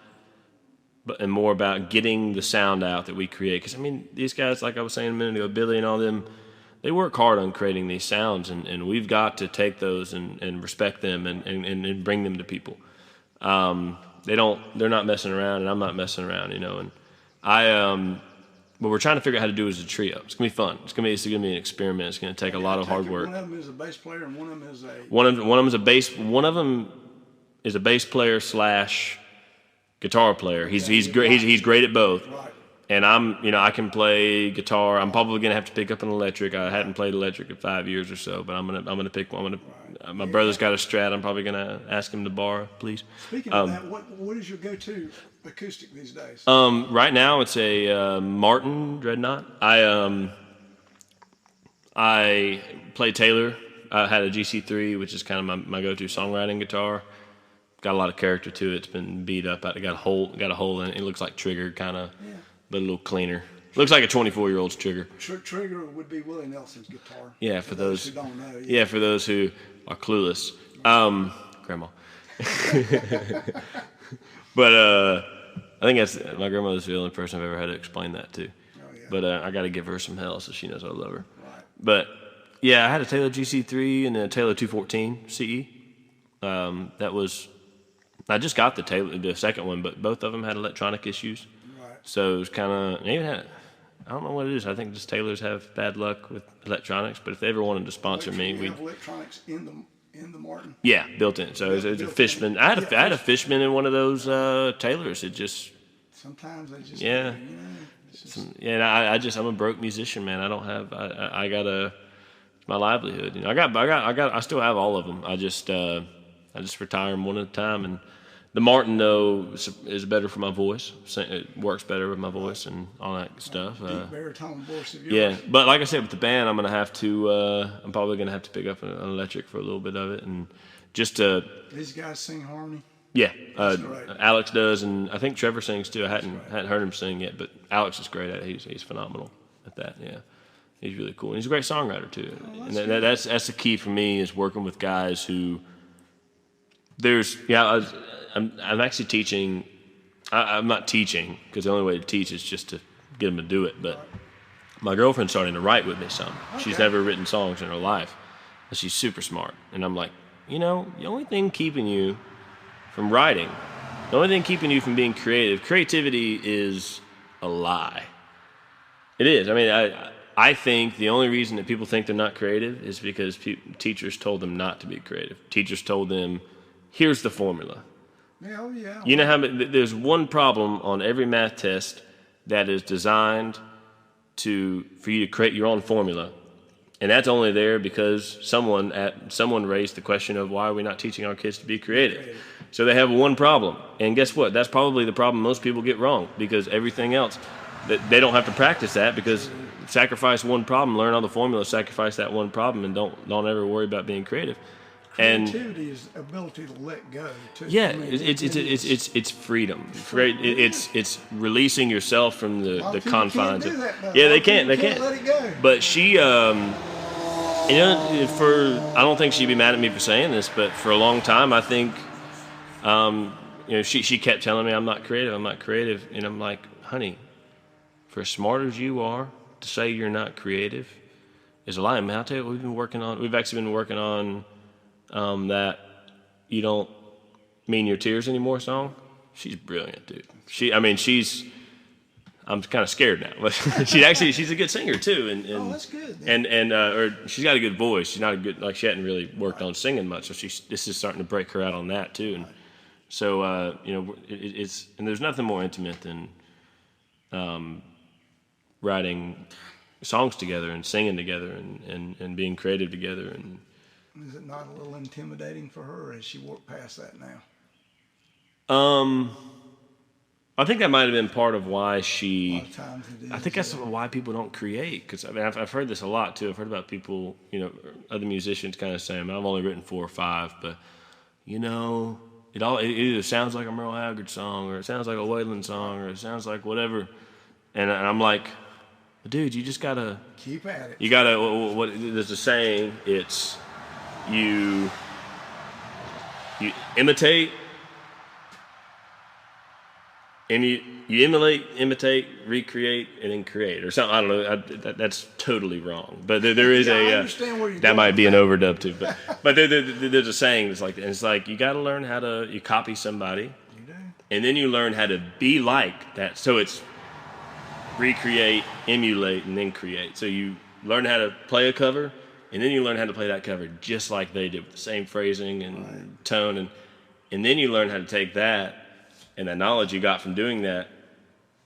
and more about getting the sound out that we create. Because, I mean, these guys, like I was saying a minute ago, Billy and all them, they work hard on creating these sounds, and we've got to take those and respect them and bring them to people. They're not messing around, and I'm not messing around, you know. And what we're trying to figure out how to do is a trio. It's gonna be fun. It's gonna be an experiment. It's gonna take a lot of hard work. One of them is a bass player, and one of them is a one of them is a bass. One of them is a bass player / guitar player. He's great. He's great at both. right. And I can play guitar. I'm probably gonna have to pick up an electric. I hadn't played electric in 5 years or so, but I'm gonna pick one. My brother's got a Strat. I'm probably gonna ask him to borrow, please. Speaking of that, what is your go-to acoustic these days? Right now it's a Martin Dreadnought. I play Taylor. I had a GC3, which is kind of my go-to songwriting guitar. Got a lot of character to it. It's been beat up. It got a hole in it. It looks like Trigger, kind of, but a little cleaner. Looks like a 24-year-old's Trigger. Trigger would be Willie Nelson's guitar. Yeah, for those who don't know. Yeah, for those who are clueless. Grandma. But I think my grandmother's the only person I've ever had to explain that to. Oh, yeah. But I got to give her some hell so she knows I love her. Right. But yeah, I had a Taylor GC3 and a Taylor 214 CE. I just got the second one, but both of them had electronic issues. Right. So it was kind of, I don't know what it is. I think just Taylors have bad luck with electronics, but if they ever wanted to sponsor me, we have electronics in the Martin. Yeah, built in. So it was a Fishman. I had a Fishman in one of those Taylors. It just sometimes they just And I'm a broke musician, man. I don't have I got it's my livelihood. I still have all of them. I just retire them one at a time. And the Martin, though, is better for my voice. It works better with my voice and all that stuff. Deep baritone voice of yours. Yeah, but like I said, with the band, I'm probably gonna have to pick up an electric for a little bit of it, and just These guys sing harmony. Yeah, great. Alex does, and I think Trevor sings too. I hadn't heard him sing yet, but Alex is great at it. He's phenomenal at that. Yeah, he's really cool, and he's a great songwriter too. That's the key for me, is working with guys who. I'm actually teaching. I'm not teaching, because the only way to teach is just to get them to do it. But my girlfriend's starting to write with me some. Okay. She's never written songs in her life, but she's super smart. And I'm like, the only thing keeping you from writing, the only thing keeping you from being creativity is a lie. It is. I mean, I think the only reason that people think they're not creative is because teachers told them not to be creative. Teachers told them, here's the formula. Yeah. You know how there's one problem on every math test that is designed for you to create your own formula, and that's only there because someone raised the question of, why are we not teaching our kids to be creative? So they have one problem, and guess what? That's probably the problem most people get wrong, because everything else, they don't have to practice that, because sacrifice one problem, learn all the formulas, sacrifice that one problem, and don't ever worry about being creative. Creativity is the ability to let go too. Yeah, it's freedom. It's releasing yourself from the confines of. Yeah, they can't. Let it go. But she, I don't think she'd be mad at me for saying this, but for a long time, I think, she kept telling me I'm not creative, and I'm like, honey, for as smart as you are, to say you're not creative is a lie. Man, I'll tell you what we've actually been working on. That You Don't Mean Your Tears Anymore song. She's brilliant, dude. I'm kind of scared now, but she's a good singer too, and that's good. Or she's got a good voice. She's not a good, she hadn't really worked on singing much, so this is starting to break her out on that too, and so it's and there's nothing more intimate than writing songs together and singing together and being creative together. And is it not a little intimidating for her, or has she walked past that now? I think that might have been part of why A lot of times it is. I think that's why people don't create. Because I've heard this a lot too. I've heard about people, other musicians kind of saying, "I've only written 4 or 5, but it either sounds like a Merle Haggard song, or it sounds like a Waylon song, or it sounds like whatever." And I'm like, dude, you just gotta keep at it. You gotta. What there's a saying. It's you imitate, and you emulate, imitate, recreate, and then create, or something. I don't know. That's totally wrong. But there is I understand where you're that going might with be an that. overdub too. But there's a saying that's like, it's like you got to learn how to you copy somebody, You do. and then you learn how to be like that. So it's recreate, emulate, and then create. So you learn how to play a cover, and then you learn how to play that cover just like they did with the same phrasing and tone, and then you learn how to take that and that knowledge you got from doing that,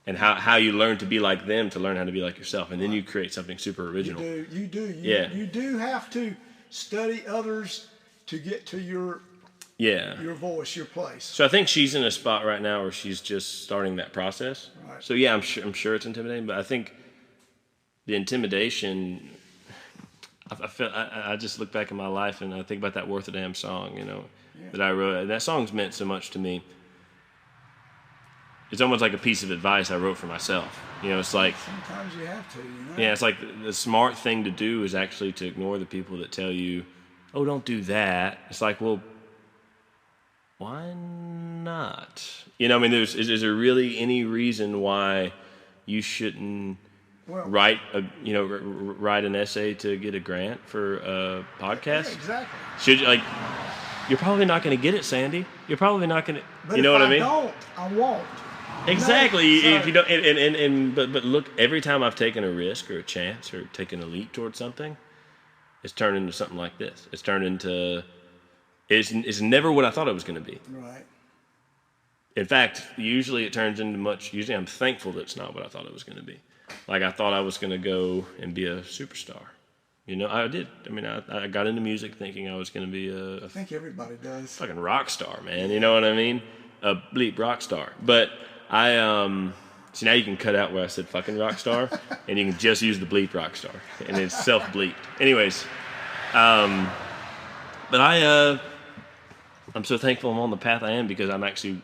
and how you learn to be like them to learn how to be like yourself, and then you create something super original. You do. Yeah. You do have to study others to get to your voice, your place. So I think she's in a spot right now where she's just starting that process. Right. So yeah, I'm sure it's intimidating, but I think the intimidation. I just look back in my life and I think about that "Worth a Damn" song, that I wrote. And that song's meant so much to me. It's almost like a piece of advice I wrote for myself. It's like Sometimes you have to. Yeah, it's like the smart thing to do is actually to ignore the people that tell you, "Oh, don't do that." It's like, well, why not? Is there really any reason why you shouldn't write an essay to get a grant for a podcast? Yeah, exactly. Should you, you're probably not going to get it, Sandy. You're probably not going to. But You know what I mean? If I don't, I won't. Exactly. No, if you don't, but look, every time I've taken a risk or a chance or taken a leap towards something, it's turned into something like this. It's turned into. It's never what I thought it was going to be. Right. In fact, usually it turns into much. Usually, I'm thankful that it's not what I thought it was going to be. Like I thought I was going to go and be a superstar. I did. I got into music thinking I was going to be I think everybody does. fucking rock star, man. You know what I mean? A bleep rock star. But I see now you can cut out where I said fucking rock star, and you can just use the bleep rock star, and it's self bleeped. Anyways, but I'm so thankful I'm on the path I am because I'm actually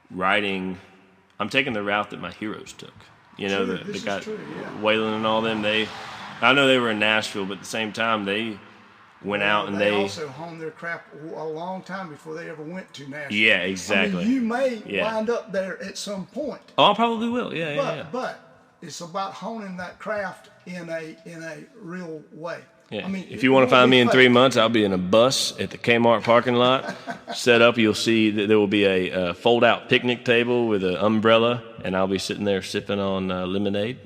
writing. I'm taking the route that my heroes took. The guy, Waylon and all them. I know they were in Nashville, but at the same time they went out and they also honed their craft a long time before they ever went to Nashville. Yeah, exactly. You may wind up there at some point. Oh, I probably will. Yeah. But it's about honing that craft in a real way. Yeah. If you want to find me in 3 months, I'll be in a bus at the Kmart parking lot. Set up, you'll see that there will be a fold-out picnic table with an umbrella, and I'll be sitting there sipping on lemonade.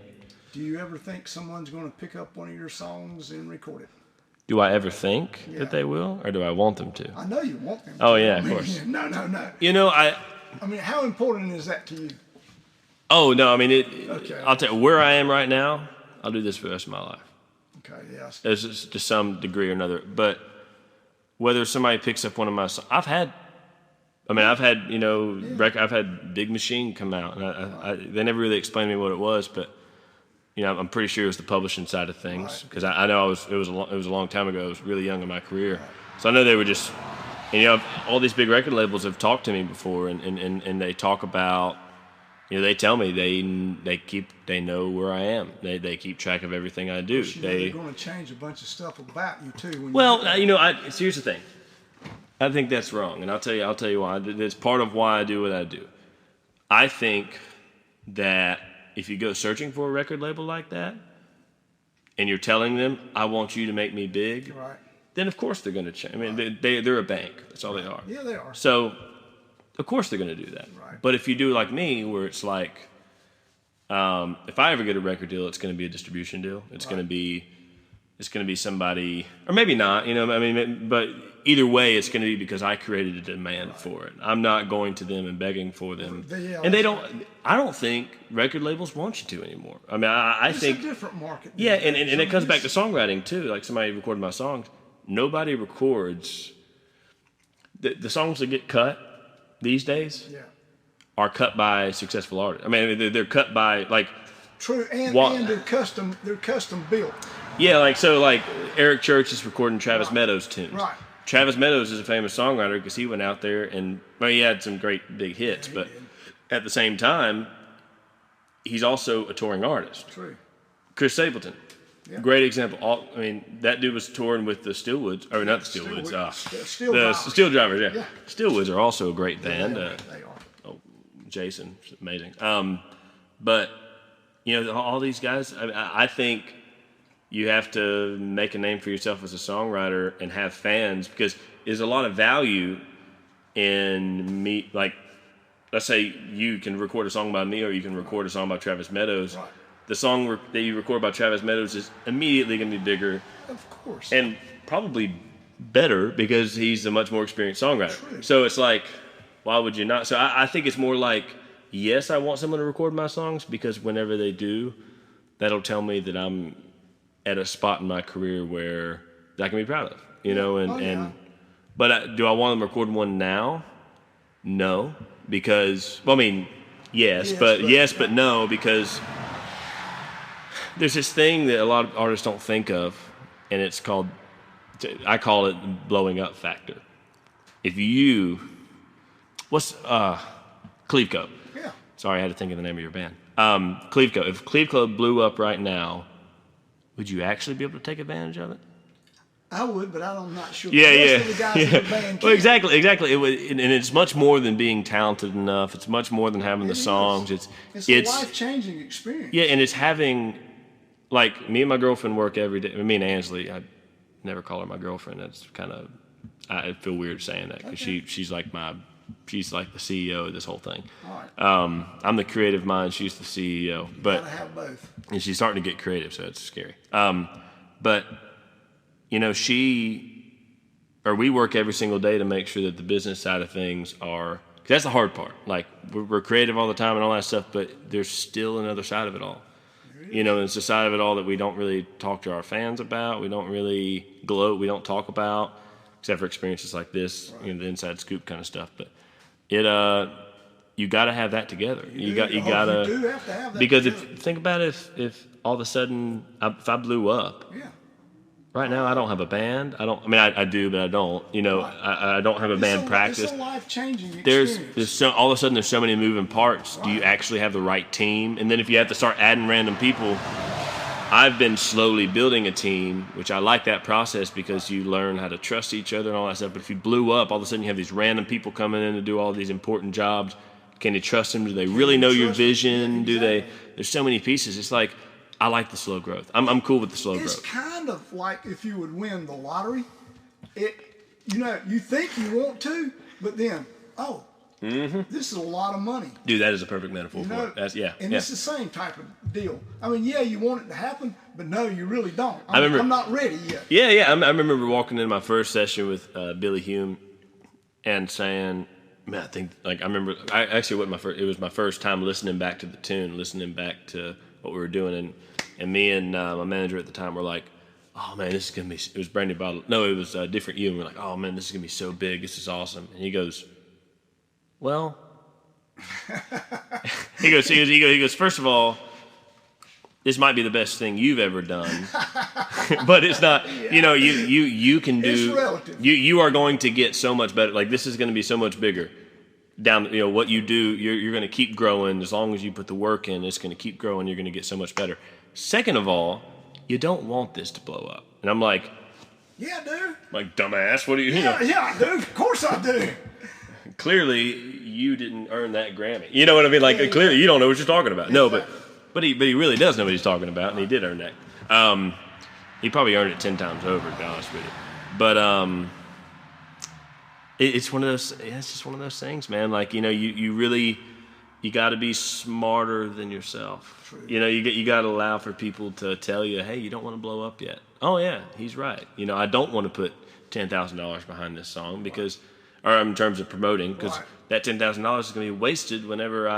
Do you ever think someone's going to pick up one of your songs and record it? Do I ever think that they will, or do I want them to? I know you want them to. Oh, yeah, of course. No. How important is that to you? Oh, no, Okay. I'll tell you, where I am right now, I'll do this for the rest of my life. Okay, yes. To some degree or another. But whether somebody picks up one of my songs, I've had Big Machine come out, and they never really explained to me what it was, but I'm pretty sure it was the publishing side of things because I know it was a long time ago. I was really young in my career, so I know they were just, all these big record labels have talked to me before, and they talk about. They tell me they know where I am. They keep track of everything I do. They're going to change a bunch of stuff about you too. Here's the thing. I think that's wrong, and I'll tell you why. It's part of why I do what I do. I think that if you go searching for a record label like that, and you're telling them I want you to make me big, then of course they're going to change. They're a bank. That's all they are. Yeah, they are. So. Of course they're going to do that. Right. But if you do like me, where it's like, if I ever get a record deal, it's going to be a distribution deal. It's going to be somebody, or maybe not. But either way, it's going to be because I created a demand for it. I'm not going to them and begging for them. And they don't. I don't think record labels want you to anymore. I think it's a different market. Yeah, and it comes back to songwriting too. Like somebody recorded my songs. Nobody records the songs that get cut. These days are cut by successful artists. They're cut by true, and they're custom built. Yeah, like Eric Church is recording Travis Meadows tunes. Right. Travis Meadows is a famous songwriter because he went out there and he had some great big hits, but at the same time, he's also a touring artist. True. Chris Stapleton. Yeah. Great example. That dude was touring with the Steelwoods, or not the Steelwoods. The Steel Drivers. Yeah. Steelwoods are also a great band. They are. Jason, amazing. But you know, all these guys. I think you have to make a name for yourself as a songwriter and have fans, because there's a lot of value in me. Like, let's say you can record a song by me, or you can record a song by Travis Meadows. Right. The song that you record by Travis Meadows is immediately going to be bigger. Of course. And probably better, because he's a much more experienced songwriter. True. So it's like, why would you not? So I think it's more like, yes, I want someone to record my songs, because whenever they do, that'll tell me that I'm at a spot in my career where I can be proud of, you know. But do I want them to record one now? No, because, well, I mean, yes, but no, because there's this thing that a lot of artists don't think of, and it's called, I call it blowing up factor. If you, Cleveco. Yeah. Sorry, I had to think of the name of your band. Cleveco. If Cleveco blew up right now, would you actually be able to take advantage of it? I would, but I'm not sure. Yeah. Of the guys in the band Well, exactly. It would, and it's much more than being talented enough. It's much more than having the songs. It's a life-changing experience. Yeah, and it's having, like, me and my girlfriend work every day. Me and Ansley, I never call her my girlfriend. That's kind of, I feel weird saying that, because she's like the CEO of this whole thing. All right. I'm the creative mind. She's the CEO. But gotta have both. And she's starting to get creative, so it's scary. But you know, we work every single day to make sure that the business side of things are. 'Cause that's the hard part. Like, we're creative all the time and all that stuff, but there's still another side of it all. You know, it's the side of it all that we don't really talk to our fans about. We don't really gloat. We don't talk about, except for experiences like this, right. You know, the inside scoop kind of stuff. But you got to have that together. You got to. You do have to have that. Because think about if all of a sudden, if I blew up. Yeah. Right now, I don't have a band. I do, but I don't. You know, right. I don't have a band practice. It's a life-changing experience. All of a sudden, there's so many moving parts. Right. Do you actually have the right team? And then if you have to start adding random people, I've been slowly building a team, which I like that process, because you learn how to trust each other and all that stuff. But if you blew up, all of a sudden you have these random people coming in to do all these important jobs. Can you trust them? Do they really know your vision? Yeah, exactly. There's so many pieces. It's like, I like the slow growth. I'm cool with the slow growth. It's kind of like if you would win the lottery. You think you want to, but then, this is a lot of money. Dude, that is a perfect metaphor for it. It's the same type of deal. I mean, you want it to happen, but no, you really don't. I'm not ready yet. Yeah. I remember walking in my first session with Billy Hume and saying, man, it was my first time listening back to the tune, listening back to what we were doing, and me and my manager at the time were like, oh man, this is gonna be. It was Brandy Bottle. No, it was Different You, and we're like, oh man, this is gonna be so big. This is awesome. And he goes, well, he goes. First of all, this might be the best thing you've ever done, but it's not. Yeah. You know, you can do. It's relative. You are going to get so much better. Like, this is going to be so much bigger. Down, you know, what you do, you're going to keep growing. As long as you put the work in, it's going to keep growing. You're going to get so much better. Second of all, you don't want this to blow up. And I'm like, yeah, dude. Like, dumbass, what do you? Yeah, yeah, dude. Of course I do. Clearly, you didn't earn that Grammy. You know what I mean? Like, clearly, you don't know what you're talking about. No, but he really does know what he's talking about, and he did earn that. He probably earned it 10 times over, to be honest with you. But it's one of those. Yeah, it's just one of those things, man. Like, you know, you got to be smarter than yourself. True. You know, you got to allow for people to tell you, hey, you don't want to blow up yet. Oh yeah, he's right. You know, I don't want to put $10,000 behind this song because, or in terms of promoting, because that $10,000 is going to be wasted whenever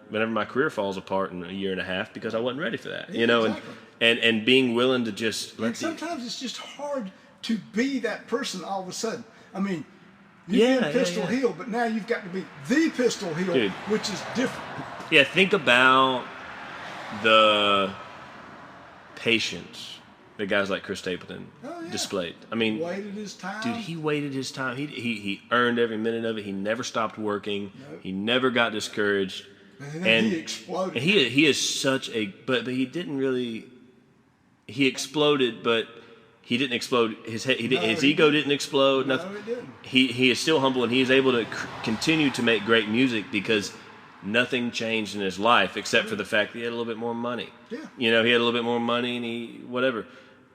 my career falls apart in a year and a half because I wasn't ready for that. Yeah, you know, exactly. and being willing to just let. And sometimes it's just hard to be that person all of a sudden. I mean. You've been Pistol Hill, but now you've got to be the Pistol Hill, dude, which is different. Yeah, think about the patience that guys like Chris Stapleton displayed. I mean, waited his time. Dude, he waited his time. He earned every minute of it. He never stopped working. Nope. He never got discouraged. And he exploded. And he is such a but he didn't really. He exploded, but. He didn't explode. His ego didn't explode. No, it didn't. He is still humble, and he is able to continue to make great music because nothing changed in his life except for the fact that he had a little bit more money. Yeah. You know, he had a little bit more money and whatever.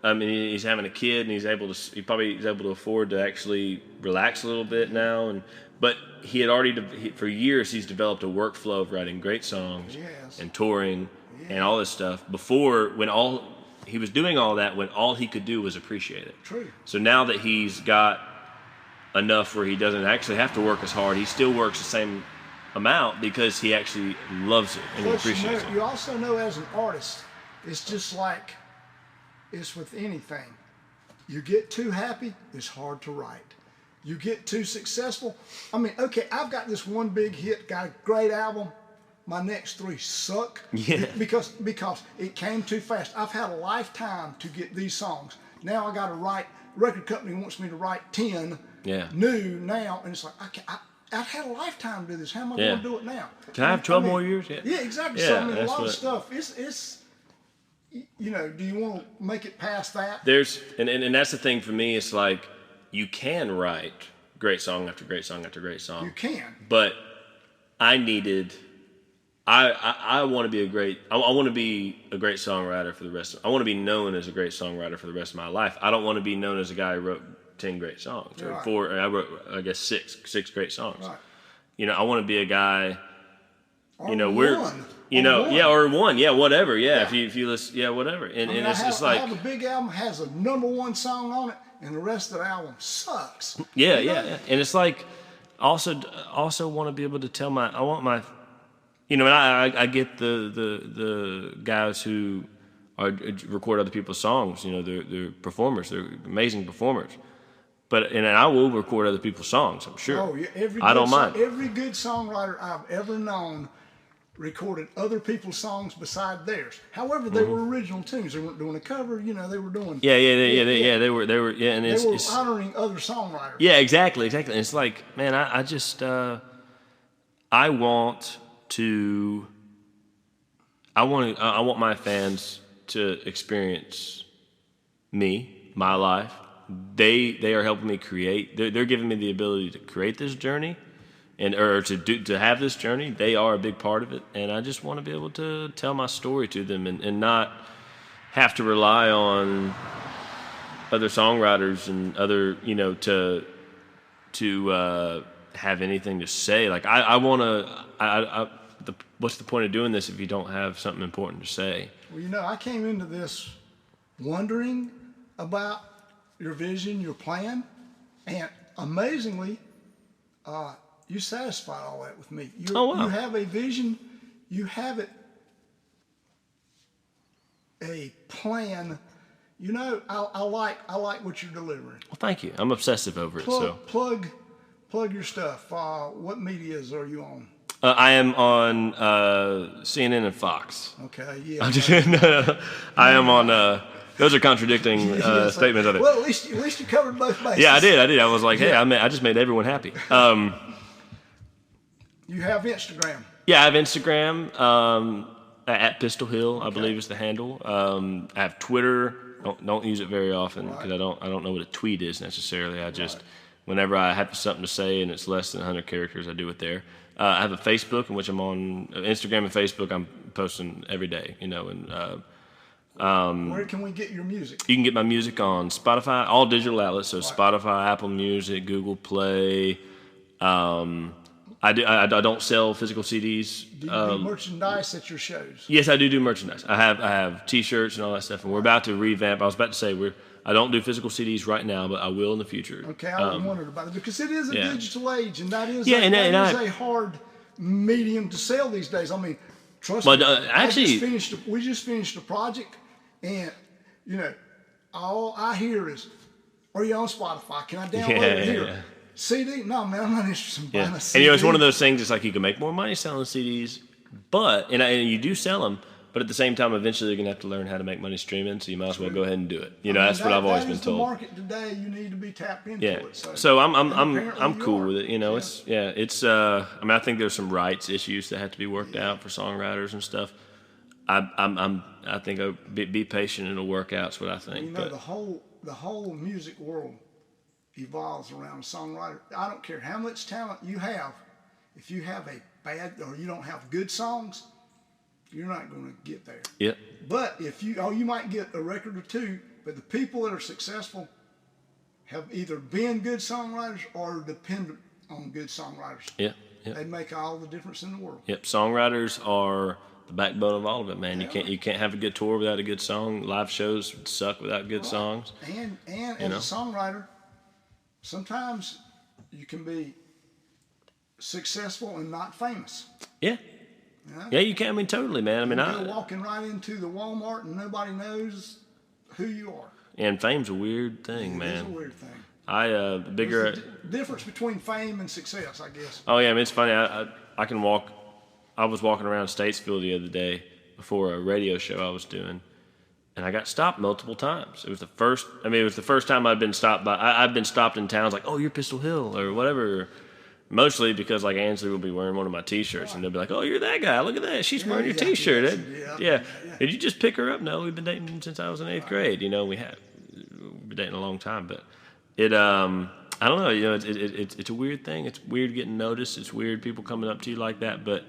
I mean, he's having a kid and he probably is able to afford to actually relax a little bit now. But he had already, for years, he's developed a workflow of writing great songs and touring and all this stuff before he was doing all that when all he could do was appreciate it. True. So now that he's got enough where he doesn't actually have to work as hard, he still works the same amount because he actually loves it and he appreciates it. You also know as an artist, it's just like it's with anything. You get too happy, it's hard to write. You get too successful. I mean, okay, I've got this one big hit, got a great album. My next 3 suck because it came too fast. I've had a lifetime to get these songs. Now I got to write. Record company wants me to write 10 new now, and it's like I've had a lifetime to do this. How am I going to do it now? Can I have 12 more years? Yeah, exactly. Yeah, So I mean, a lot of stuff. It's you know, do you want to make it past that? And that's the thing for me. It's like you can write great song after great song after great song. You can. But I needed. I want to be I want to be a great songwriter for the rest of. I want to be known as a great songwriter for the rest of my life. I don't want to be known as a guy who wrote 10 great songs or 4. I wrote, I guess, six great songs. Right. You know, I want to be a guy. Or one. Or one, whatever, if you listen, whatever, and it's just like I have a big album has a #1 song on it, and the rest of the album sucks. Yeah, and it's like also want to be able to tell and I get the guys who record other people's songs. You know, they're performers. They're amazing performers. And I will record other people's songs. I'm sure. Oh, yeah. I don't mind. Every good songwriter I've ever known recorded other people's songs beside theirs. However, they were original tunes. They weren't doing a cover. You know, they were doing. They were. And they were honoring other songwriters. Yeah, exactly. And it's like, man, I just I want my fans to experience me, my life. They are helping me create. They're giving me the ability to create this journey, or to have this journey. They are a big part of it, and I just want to be able to tell my story to them and not have to rely on other songwriters and other to have anything to say. Like I want to. What's the point of doing this if you don't have something important to say? Well, I came into this wondering about your vision, your plan, and amazingly, you satisfied all that with me. You have a vision, you have a plan. You know, I like what you're delivering. Well, thank you. I'm obsessive over it. Plug your stuff. What medias are you on? I am on CNN and Fox. Okay, yeah. No. I am on. Those are contradicting statements of it. Well, at least you covered both bases. Yeah, I did. I was like, hey, I just made everyone happy. You have Instagram. Yeah, I have Instagram at Pistol Hill, I believe is the handle. I have Twitter. Don't use it very often because I don't know what a tweet is necessarily. I just whenever I have something to say and it's less than 100 characters, I do it there. I have a Facebook in which I'm on Instagram and Facebook. I'm posting every day, where can we get your music? You can get my music on Spotify, all digital outlets. So Spotify, Apple Music, Google Play. I don't sell physical CDs. Do you do merchandise at your shows? Yes, I do merchandise. I have T-shirts and all that stuff, and we're about to revamp. I was about to say I don't do physical CDs right now, but I will in the future. Okay, I wondered about it because it is a digital age, and that is a hard medium to sell these days. I mean, trust me. We just finished a project, and all I hear is, "Are you on Spotify? Can I download it here?" Yeah. CD? No, man, I'm not interested in buying a CD. And it's one of those things. It's like you can make more money selling CDs, but and you do sell them. But at the same time, eventually you're going to have to learn how to make money streaming, so you might as well go ahead and do it. That's what I've always been told. The market today, you need to be tapped into it. So I'm cool with it. I think there's some rights issues that have to be worked out for songwriters and stuff. I think be patient and it'll work out. Is what I think. The whole music world evolves around a songwriter. I don't care how much talent you have. If you have a bad or you don't have good songs, you're not going to get there. Yep. But if you might get a record or two, but the people that are successful have either been good songwriters or dependent on good songwriters. Yep. Yep. They make all the difference in the world. Yep. Songwriters are the backbone of all of it, man. You can't have a good tour without a good song. Live shows would suck without good songs. And as a songwriter, sometimes you can be successful and not famous. Yeah. You know? Yeah, you can. I mean, totally, man. I mean, You're walking right into the Walmart and nobody knows who you are. And fame's a weird thing, man. It's a weird thing. Bigger There's a difference between fame and success, I guess. Oh yeah, I mean, it's funny. I can walk. I was walking around Statesville the other day before a radio show I was doing, and I got stopped multiple times. It was the first. I mean, it was the first time I'd been stopped by. I've been stopped in towns like, oh, you're Pistol Hill or whatever. Mostly because like Ansley will be wearing one of my T-shirts, and they'll be like, "Oh, you're that guy. Look at that. She's wearing your T-shirt." Yeah. Did you just pick her up? No, we've been dating since I was in 8th grade. You know, we've been dating a long time, but it. I don't know. You know, it's a weird thing. It's weird getting noticed. It's weird people coming up to you like that. But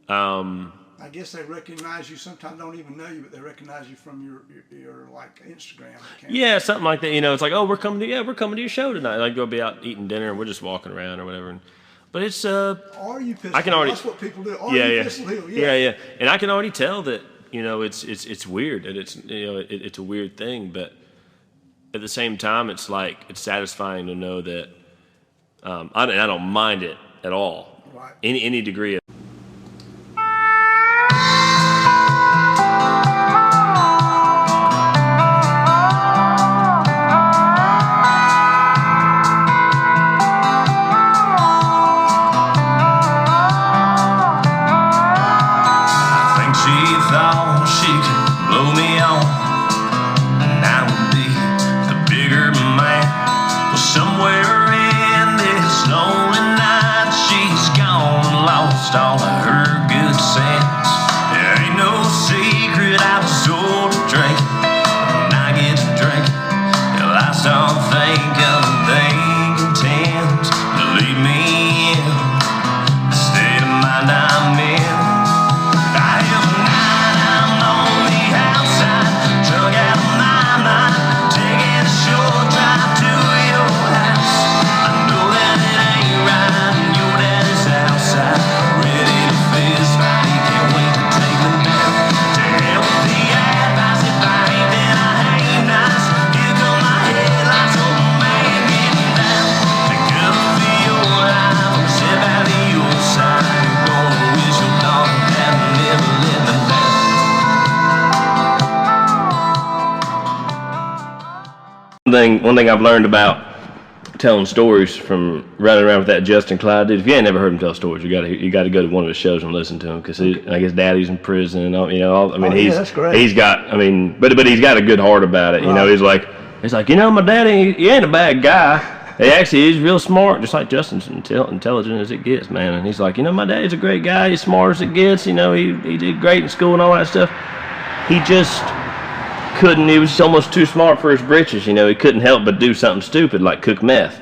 I guess they recognize you. Sometimes don't even know you, but they recognize you from your like Instagram account. Yeah, something like that. You know, it's like, oh, we're coming to your show tonight. Like, we'll be out eating dinner, and we're just walking around or whatever. But it's Are you Pistol Hill? That's what people do. Are you Pistol Hill? Yeah. And I can already tell that, you know, it's weird, and it's, you know, it's a weird thing, but at the same time, it's like it's satisfying to know that I don't mind it at all. Right. Any degree of. All of her good sense. There ain't no secret I was sort of drinking. When I get to drinking, till I start thinking things intends to lead me in the state of mind I'm in. I have a night I'm on the outside, drunk out of my mind, taking a short drive to your house. I know that it ain't right, and your daddy's outside. One thing I've learned about telling stories from running around with that Justin Clyde dude. If you ain't never heard him tell stories, you got to go to one of his shows and listen to him, because I guess Daddy's in prison and all. You know, I mean, that's great. He's got. I mean, but he's got a good heart about it. You know, he's like, you know, my daddy, he ain't a bad guy. He actually is real smart, just like Justin's intelligent as it gets, man. And he's like, you know, my daddy's a great guy. He's smart as it gets. You know, he did great in school and all that stuff. He just couldn't. He was almost too smart for his britches. You know, he couldn't help but do something stupid like cook meth.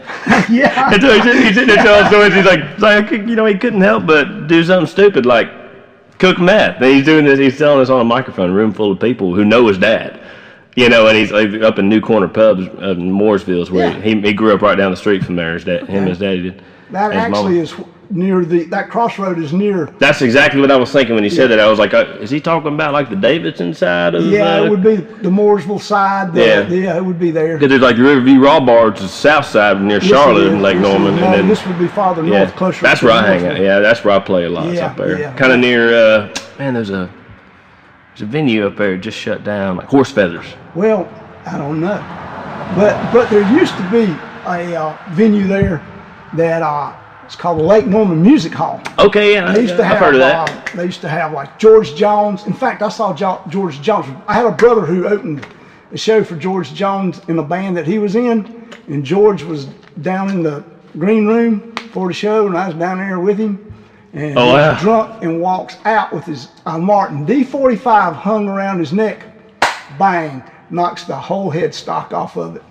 Yeah. And so he's sitting there telling stories. He's like, you know, he couldn't help but do something stupid like cook meth. And he's doing this. He's telling this on a microphone, a room full of people who know his dad. You know, and he's like up in New Corner Pubs in Mooresville, where he grew up right down the street from there. Him and his daddy did. That actually is near that crossroad is near. That's exactly what I was thinking when he said that. I was like, is he talking about like the Davidson side of? Yeah, it would be the Mooresville side. Yeah, it would be there. Because there's like the Riverview Raw Bar, which is the south side near Charlotte and Lake Norman. And then this would be farther north, closer. That's where I hang out. Yeah, that's where I play a lot. It's up there, kind of near. Man, there's a venue up there just shut down, like Horse Feathers. Well, I don't know, but there used to be a venue there that it's called the Lake Norman Music Hall. Okay, yeah, I've heard of that. They used to have like George Jones. In fact, I saw George Jones. I had a brother who opened a show for George Jones in a band that he was in, and George was down in the green room for the show, and I was down there with him. And he was drunk and walks out with his Martin D45 hung around his neck. Bang, knocks the whole headstock off of it.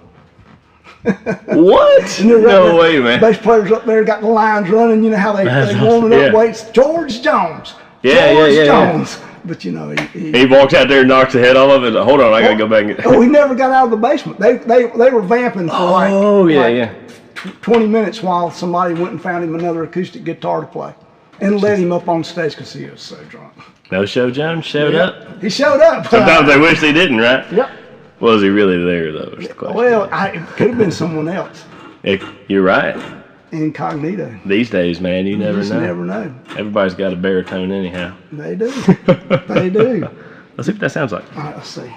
What? No way, man. Bass players up there got the lines running. You know how they warming up weights. George Jones. George Jones. But you know, he walks out there and knocks the head off of it. Hold on, I gotta go back and get. He never got out of the basement. They were vamping for 20 minutes while somebody went and found him another acoustic guitar to play, and led him up on stage because he was so drunk. No show Jones showed up. He showed up. Sometimes they wish they didn't, right? Yep. Was he really there though? Is the question. Well, it could have been someone else. You're right. Incognito. These days, man, you never know. Never know. Everybody's got a baritone anyhow. They do. They do. Let's see what that sounds like. All right, let's see.